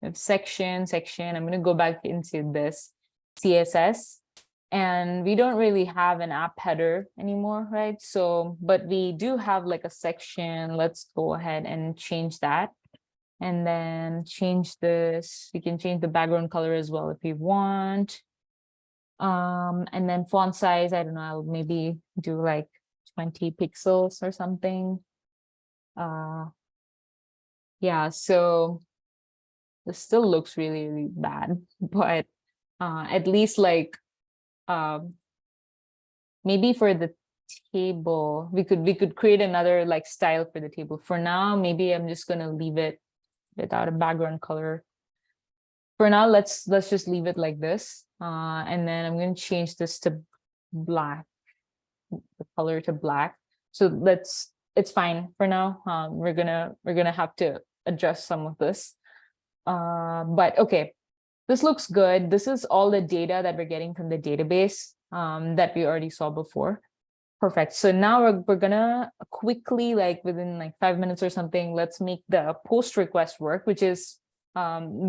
have section. I'm gonna go back into this CSS. And we don't really have an app header anymore, right? So, but we do have like a section. Let's go ahead and change that. And then change this. We can change the background color as well if we want. And then font size, I don't know, I'll maybe do like 20 pixels or something. Yeah, so this still looks really, really bad, but at least like maybe for the table, we could create another like style for the table. For now, maybe I'm just gonna leave it without a background color. For now, let's just leave it like this. And then I'm gonna change this to black, the color to black. So it's fine for now. We're gonna have to adjust some of this. But okay, this looks good. This is all the data that we're getting from the database that we already saw before. Perfect. So now we're gonna quickly, like within like 5 minutes or something, let's make the post request work, which is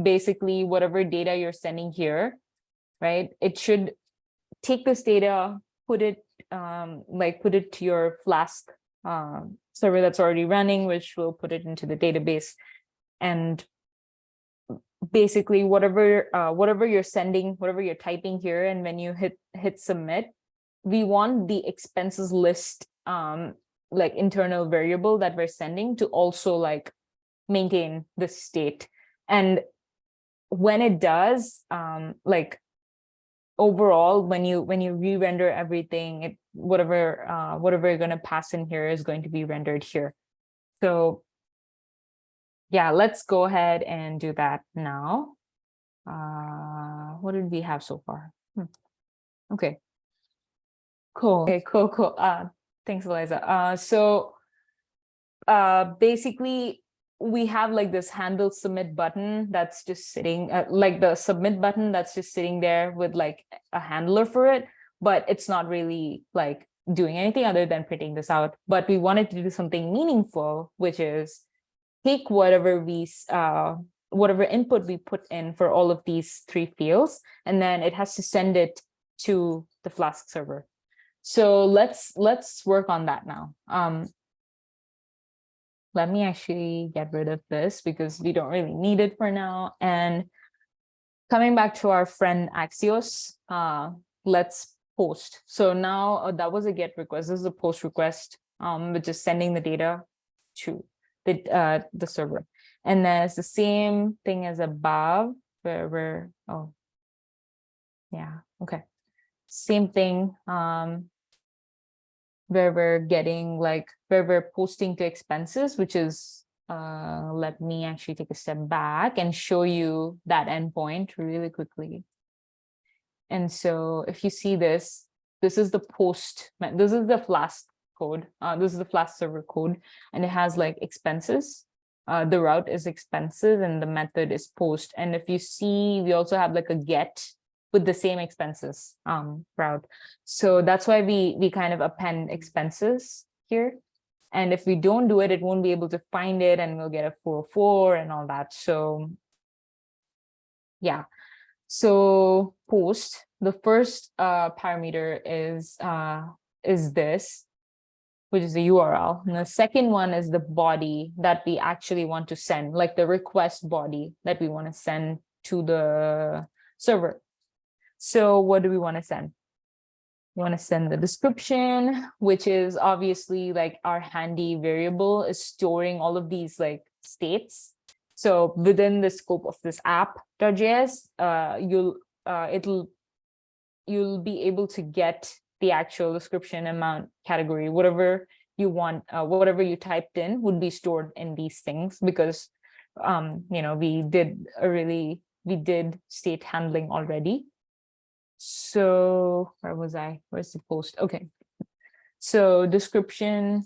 basically whatever data you're sending here, right? It should take this data, put it to your Flask server that's already running, which will put it into the database. And basically whatever you're sending, whatever you're typing here, and when you hit submit, we want the expenses list like internal variable that we're sending to also like maintain the state. And when it does, like overall, when you re-render everything, whatever you're going to pass in here is going to be rendered here. So yeah, let's go ahead and do that now. What did we have so far? Okay, cool. Okay, cool. Thanks, Eliza. So basically we have like this handle submit button that's just sitting like the submit button that's just sitting there with like a handler for it, but it's not really like doing anything other than printing this out. But we wanted to do something meaningful, which is take whatever input we put in for all of these 3 fields, and then it has to send it to the Flask server. So let's work on that now. Let me actually get rid of this because we don't really need it for now. And coming back to our friend Axios, let's post. So now that was a get request. This is a post request, which is sending the data to the server. And then it's the same thing as above, where we're, oh, yeah, okay. Same thing, where we're getting like, where we're posting to expenses, which is, let me actually take a step back and show you that endpoint really quickly. And so if you see this is the post, this is the Flask code. This is the Flask server code, and it has like expenses. The route is expenses and the method is post. And if you see, we also have like a get with the same expenses route. So that's why we kind of append expenses here. And if we don't do it, it won't be able to find it, and we'll get a 404 and all that. So yeah. So post, the first parameter is this, which is the URL. And the second one is the body that we actually want to send, like the request body that we want to send to the server. So what do we want to send? We want to send the description, which is obviously like our handy variable is storing all of these like states. So within the scope of this app.js, you'll be able to get the actual description, amount, category, whatever you want, whatever you typed in would be stored in these things, because we did a really we did state handling already. So where was I? Where's the post? Okay. So description,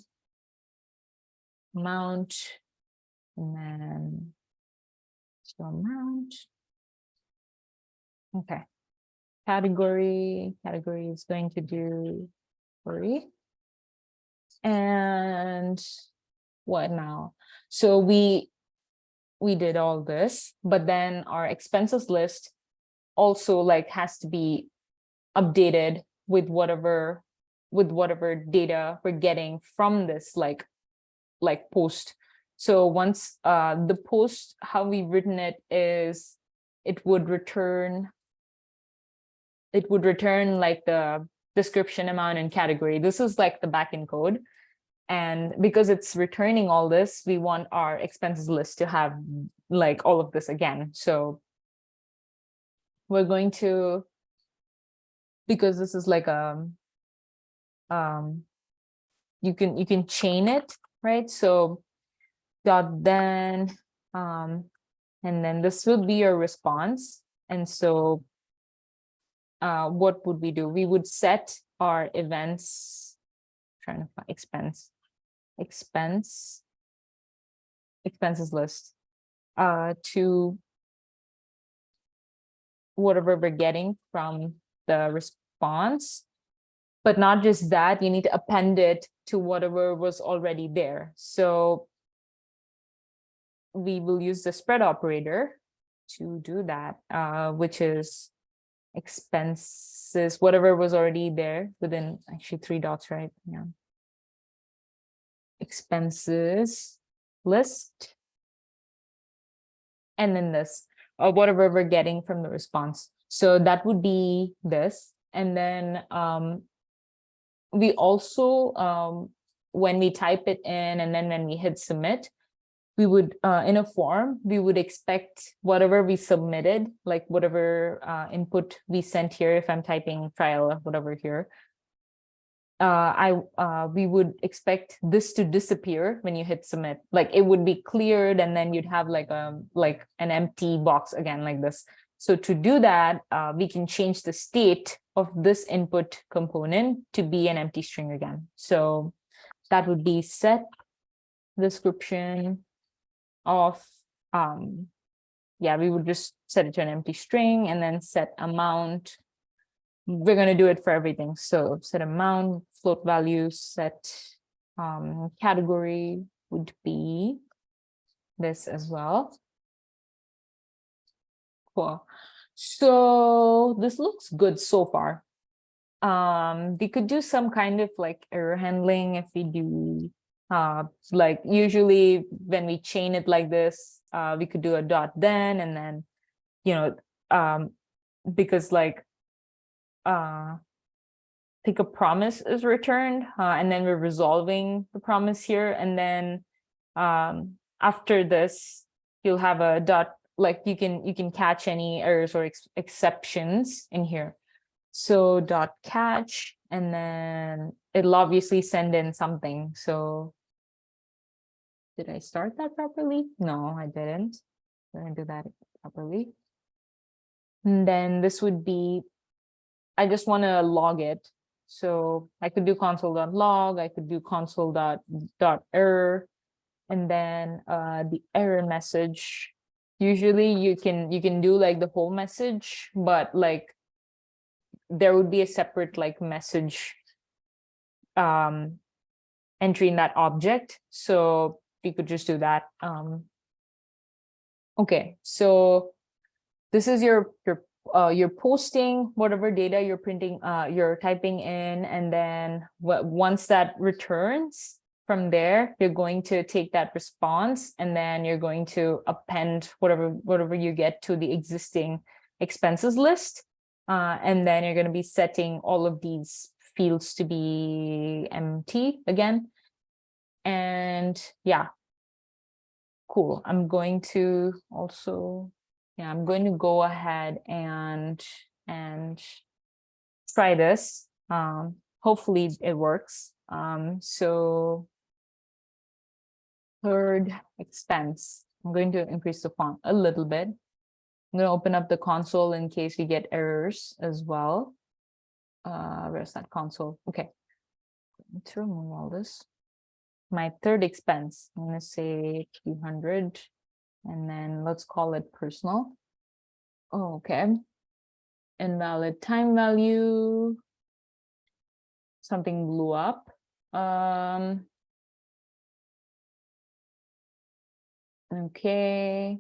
amount, and then so amount. Okay. Category is going to do query. And what now? So we did all this, but then our expenses list also like has to be updated with whatever data we're getting from this like post. So once the post, how we've written it is it would return like the description, amount, and category. This is like the backend code. And because it's returning all this, we want our expenses list to have like all of this again. So we're going to, because this is like you can chain it, right? So dot then and then this will be your response. And so what would we do? We would set our events, trying to find expenses list to whatever we're getting from the response. But not just that, you need to append it to whatever was already there. So we will use the spread operator to do that, which is expenses, whatever was already there within actually 3 dots, right? Yeah. Expenses list. And then this, or whatever we're getting from the response. So that would be this. And then we also, when we type it in and then when we hit submit, we would, in a form, we would expect whatever we submitted, like whatever input we sent here, if I'm typing trial or whatever here, we would expect this to disappear when you hit submit. Like it would be cleared and then you'd have like an empty box again like this. So to do that, we can change the state of this input component to be an empty string again. So that would be set description of, we would just set it to an empty string and then set amount. We're going to do it for everything. So set amount, float value, set category would be this as well. Cool. So this looks good so far. We could do some kind of like error handling if we do like usually when we chain it like this, we could do a dot then and then, you know, because like I think a promise is returned and then we're resolving the promise here. And then after this, you'll have a dot, like you can catch any errors or exceptions in here. So dot catch, and then it'll obviously send in something. So did I start that properly? No, I didn't. Didn't do that properly. And then this would be, I just want to log it. So I could do console.log, I could do console.error, and then the error message. Usually you can do like the whole message, but like there would be a separate like message entry in that object. So we could just do that. Okay, so this is you're posting whatever data you're printing, you're typing in, and then once that returns from there, you're going to take that response and then you're going to append whatever you get to the existing expenses list. And then you're going to be setting all of these fields to be empty again. And yeah, cool. I'm going to also, I'm going to go ahead and try this. Hopefully it works. So third expense, I'm going to increase the font a little bit. I'm going to open up the console in case we get errors as well. Where's that console? Okay. Let's remove all this. My third expense, I'm going to say 200, and then let's call it personal. Oh, okay. Invalid time value. Something blew up. Okay.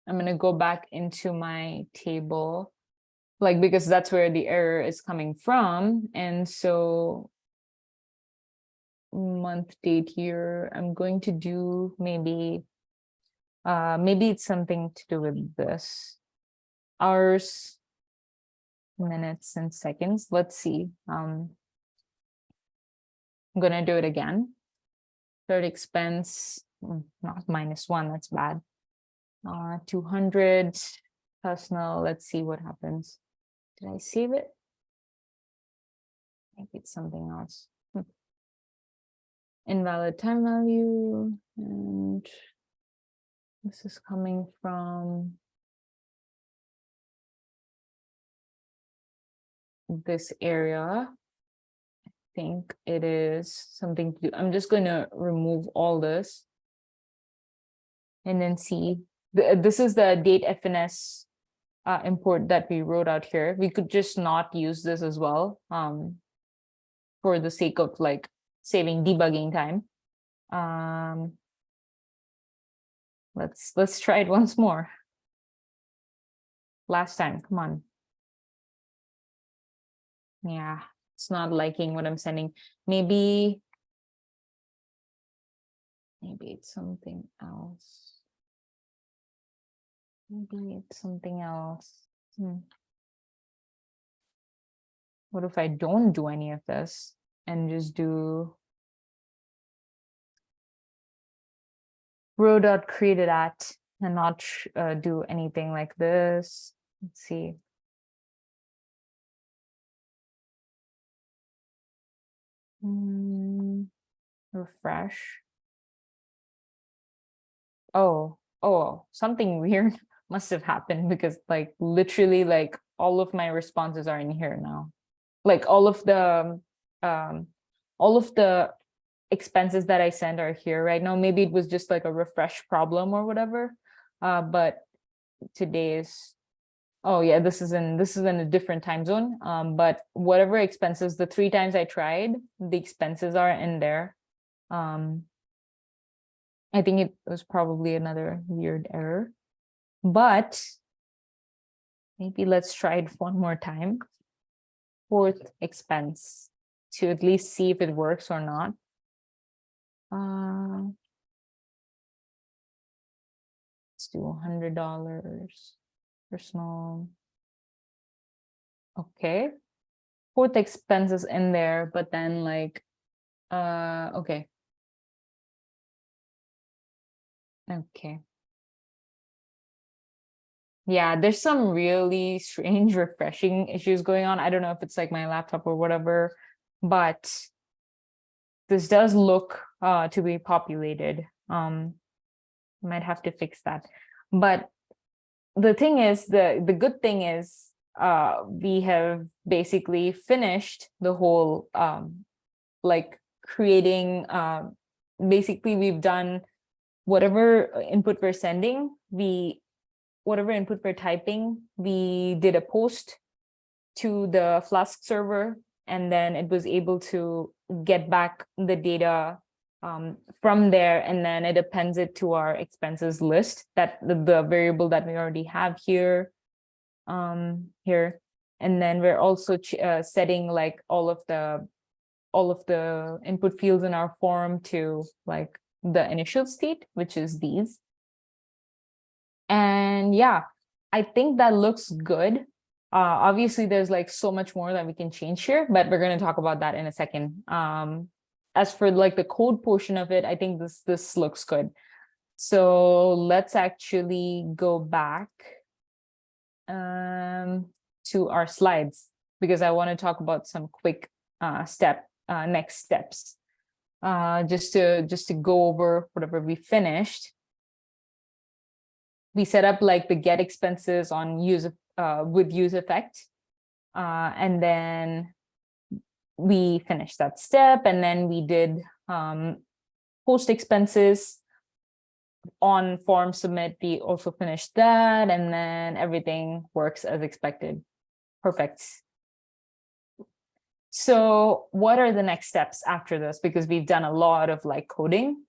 I'm going to go back into my table, like, because that's where the error is coming from. And so month date here, I'm going to do maybe it's something to do with this. Hours, minutes, and seconds. Let's see. I'm gonna do it again. Third expense, not -1, that's bad. 200 personal. Let's see what happens. Did I save it? Maybe it's something else. Invalid time value, and this is coming from this area. I think it is something to do. I'm just going to remove all this and then see. This is the date FNS import that we wrote out here. We could just not use this as well for the sake of like saving debugging time. Let's try it once more. Last time, come on. Yeah, it's not liking what I'm sending. Maybe it's something else. Maybe it's something else. What if I don't do any of this and just do row.created@, and not do anything like this? Let's see. Refresh. Oh, something weird must have happened, because like literally like all of my responses are in here now. Like all of the expenses that I send are here right now. Maybe it was just like a refresh problem or whatever. But today's, oh yeah, this is in a different time zone. But whatever expenses, the 3 times I tried, the expenses are in there. I think it was probably another weird error, but maybe let's try it one more time. Fourth expense, to at least see if it works or not. Let's do $100 personal. Okay. Fourth expense is in there, but then like, okay. Okay. Yeah, there's some really strange refreshing issues going on. I don't know if it's like my laptop or whatever, but this does look to be populated. Might have to fix that. But the thing is, the good thing is, we have basically finished the whole like creating, basically we've done whatever input we're sending, whatever input we're typing, we did a post to the Flask server, and then it was able to get back the data from there, and then it appends it to our expenses list, that the variable that we already have here. Here, and then we're also setting like all of the input fields in our form to like the initial state, which is these. And yeah, I think that looks good. Obviously there's like so much more that we can change here, but we're going to talk about that in a second. As for like the code portion of it, I think this looks good. So let's actually go back to our slides, because I want to talk about some quick next steps, just to go over whatever we finished. we set up like the get expenses on with use effect. And then we finished that step, and then we did post expenses on form submit. We also finished that, and then everything works as expected. Perfect. So what are the next steps after this? Because we've done a lot of like coding.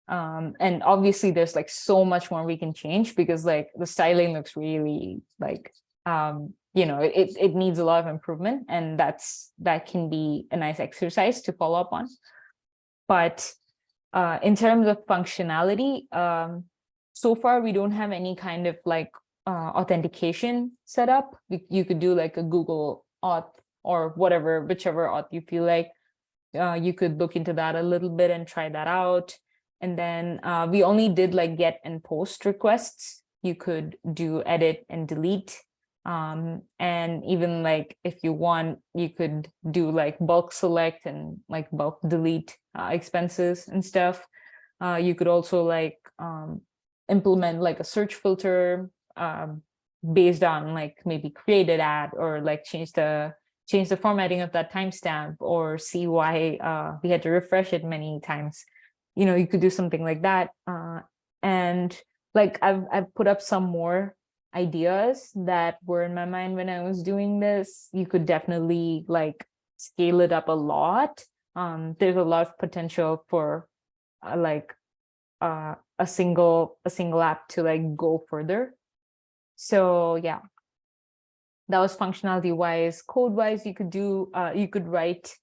And obviously there's like so much more we can change, because like the styling looks really like, it needs a lot of improvement, and that can be a nice exercise to follow up on. But in terms of functionality, so far we don't have any kind of like authentication set up. You could do like a Google Auth or whatever, whichever auth you feel like. You could look into that a little bit and try that out. And then we only did like get and post requests. You could do edit and delete. And even like if you want, you could do like bulk select and like bulk delete expenses and stuff. You could also like implement like a search filter based on like maybe created ad, or like change the formatting of that timestamp, or see why we had to refresh it many times. You could do something like that. And like I've put up some more ideas that were in my mind when I was doing this. You could definitely like scale it up a lot. There's a lot of potential for a single app to like go further. So yeah, that was functionality wise. Code wise, you could write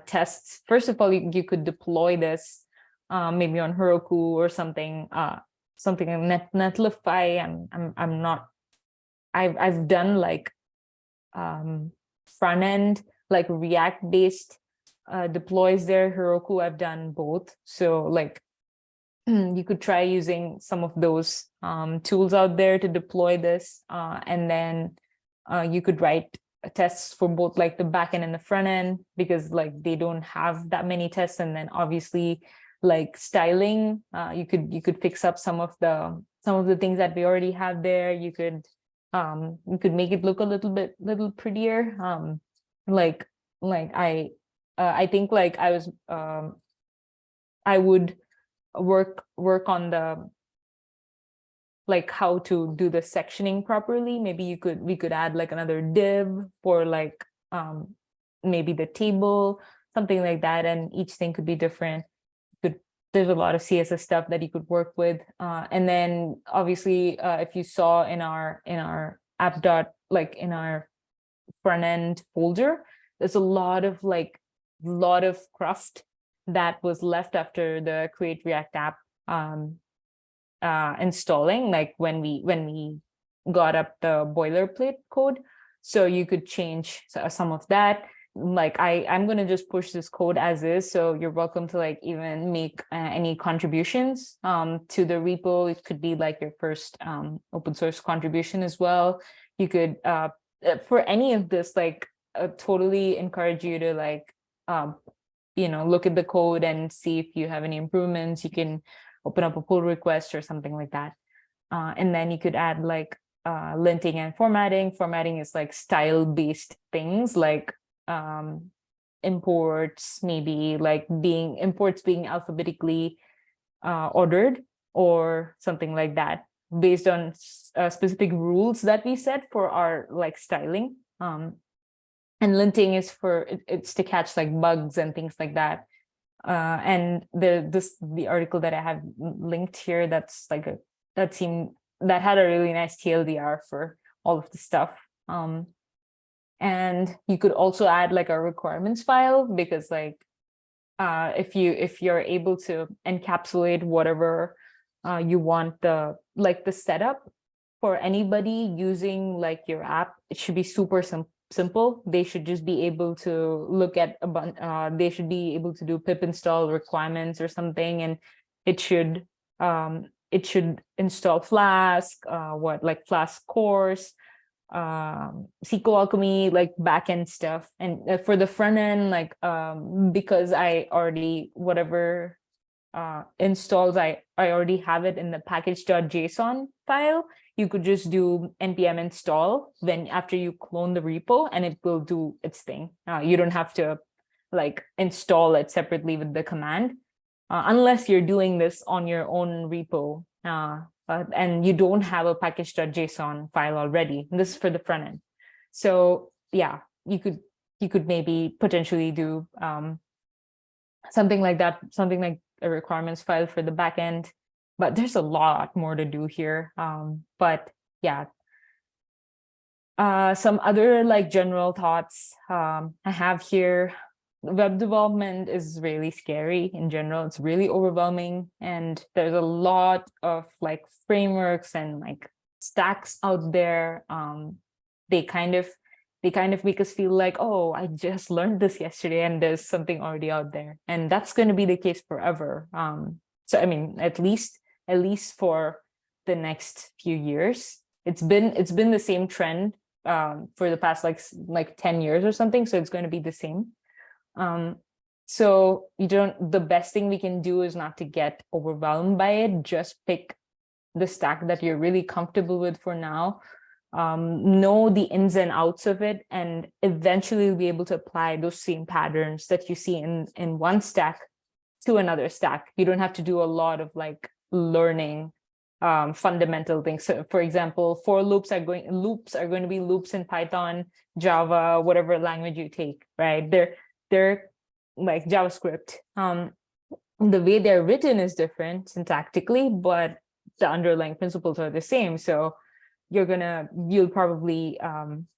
tests. First of all, you could deploy this maybe on Heroku or something in Netlify. I've done like front end like React based deploys there. Heroku, I've done both. So like you could try using some of those tools out there to deploy this, and then you could write tests for both like the back end and the front end, because like they don't have that many tests. And then obviously like styling, you could fix up some of the things that we already have there. You could make it look a little prettier. I think like I would work on the like how to do the sectioning properly. Maybe we could add like another div for like maybe the table, something like that, and each thing could be different. There's a lot of CSS stuff that you could work with, and then obviously if you saw in our app dot, like in our front end folder, there's a lot of cruft that was left after the Create React app installing, like when we got up the boilerplate code. So you could change some of that. Like I'm going to just push this code as is, so you're welcome to like even make any contributions to the repo. It could be like your first open source contribution as well. You could for any of this, like totally encourage you to like look at the code and see if you have any improvements. You can open up a pull request or something like that. And then you could add like linting and formatting. Formatting is like style-based things, like imports, maybe like imports being alphabetically ordered or something like that, based on specific rules that we set for our like styling. And linting is it's to catch like bugs and things like that. And the article that I have linked here, that had a really nice TLDR for all of the stuff. And you could also add like a requirements file, because like if you're able to encapsulate whatever you want, the setup for anybody using like your app, it should be super simple. They should just be able to look at they should be able to do pip install requirements or something, and it should install Flask, like Flask course, SQL Alchemy, like backend stuff. And for the front end, like because I already whatever installs, I already have it in the package.json file. You could just do npm install when after you clone the repo, and it will do its thing. You don't have to like install it separately with the command, unless you're doing this on your own repo and you don't have a package.json file already. And this is for the front end. So yeah, you could maybe potentially do something like that, something like a requirements file for the back end. But there's a lot more to do here. But yeah, some other like general thoughts I have here. Web development is really scary in general. It's really overwhelming, and there's a lot of like frameworks and like stacks out there. They kind of make us feel like, oh, I just learned this yesterday and there's something already out there, and that's going to be the case forever. So I mean, at least for the next few years, it's been the same trend for the past like 10 years or something. So it's going to be the same. So the best thing we can do is not to get overwhelmed by it. Just pick the stack that you're really comfortable with for now. Know the ins and outs of it, and eventually you'll be able to apply those same patterns that you see in one stack to another stack. You don't have to do a lot of like learning fundamental things. So for example, loops are going to be loops in Python, Java, whatever language you take, right? They're like JavaScript. The way they're written is different syntactically, but the underlying principles are the same. So you'll probably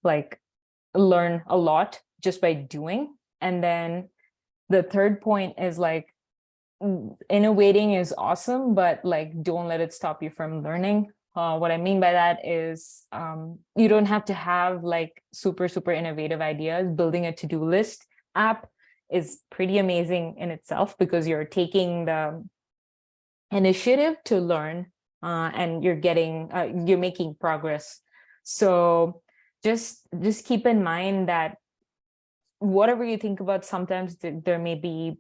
like learn a lot just by doing. And then the third point is like, innovating is awesome, but like don't let it stop you from learning. What I mean by that is you don't have to have like super innovative ideas. Building a to-do list app is pretty amazing in itself, because you're taking the initiative to learn and you're making progress. So just keep in mind that whatever you think about, sometimes there may be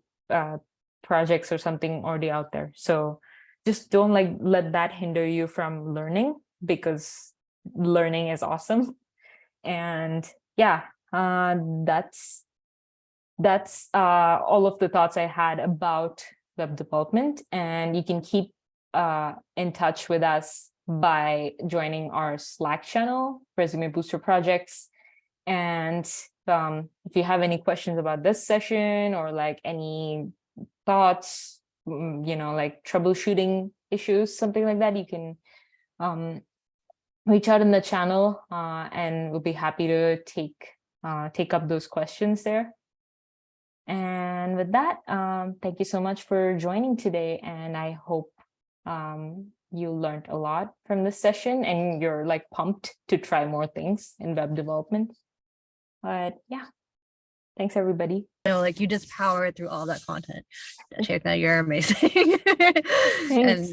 projects or something already out there. So just don't like let that hinder you from learning, because learning is awesome. And yeah, that's all of the thoughts I had about web development. And you can keep in touch with us by joining our Slack channel, Resume Booster Projects. And if you have any questions about this session, or like any thoughts, like troubleshooting issues, something like that, you can reach out in the channel, and we'll be happy to take up those questions there. And with that, thank you so much for joining today, and I hope you learned a lot from this session, and you're like pumped to try more things in web development. But yeah, thanks everybody. Like you just powered through all that content. Chethana, you're amazing. And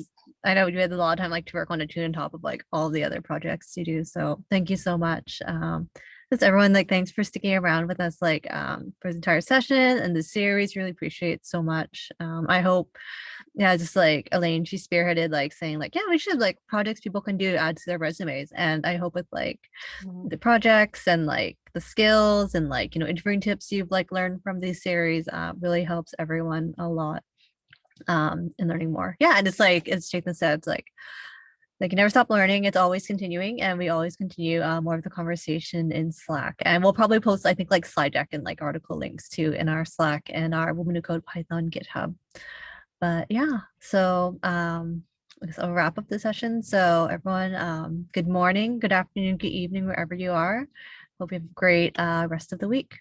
I know you had a lot of time like to work on it too, on top of like all the other projects you do. So thank you so much. Just everyone, like thanks for sticking around with us like for the entire session and the series. Really appreciate it so much. I hope, yeah, just like Elaine, she spearheaded like saying like, yeah, we should like projects people can do to add to their resumes. And I hope with like the projects and like the skills and like, interviewing tips you've like learned from these series really helps everyone a lot in learning more. Yeah, and it's like, as Chethana said, it's like you never stop learning. It's always continuing, and we always continue more of the conversation in Slack. And we'll probably post, I think, like slide deck and like article links too in our Slack and our Women Who Code Python GitHub. But yeah, so I guess I'll wrap up the session. So everyone, good morning, good afternoon, good evening, wherever you are. Hope you have a great rest of the week.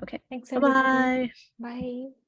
Okay, Thanks bye-bye. everybody. Bye.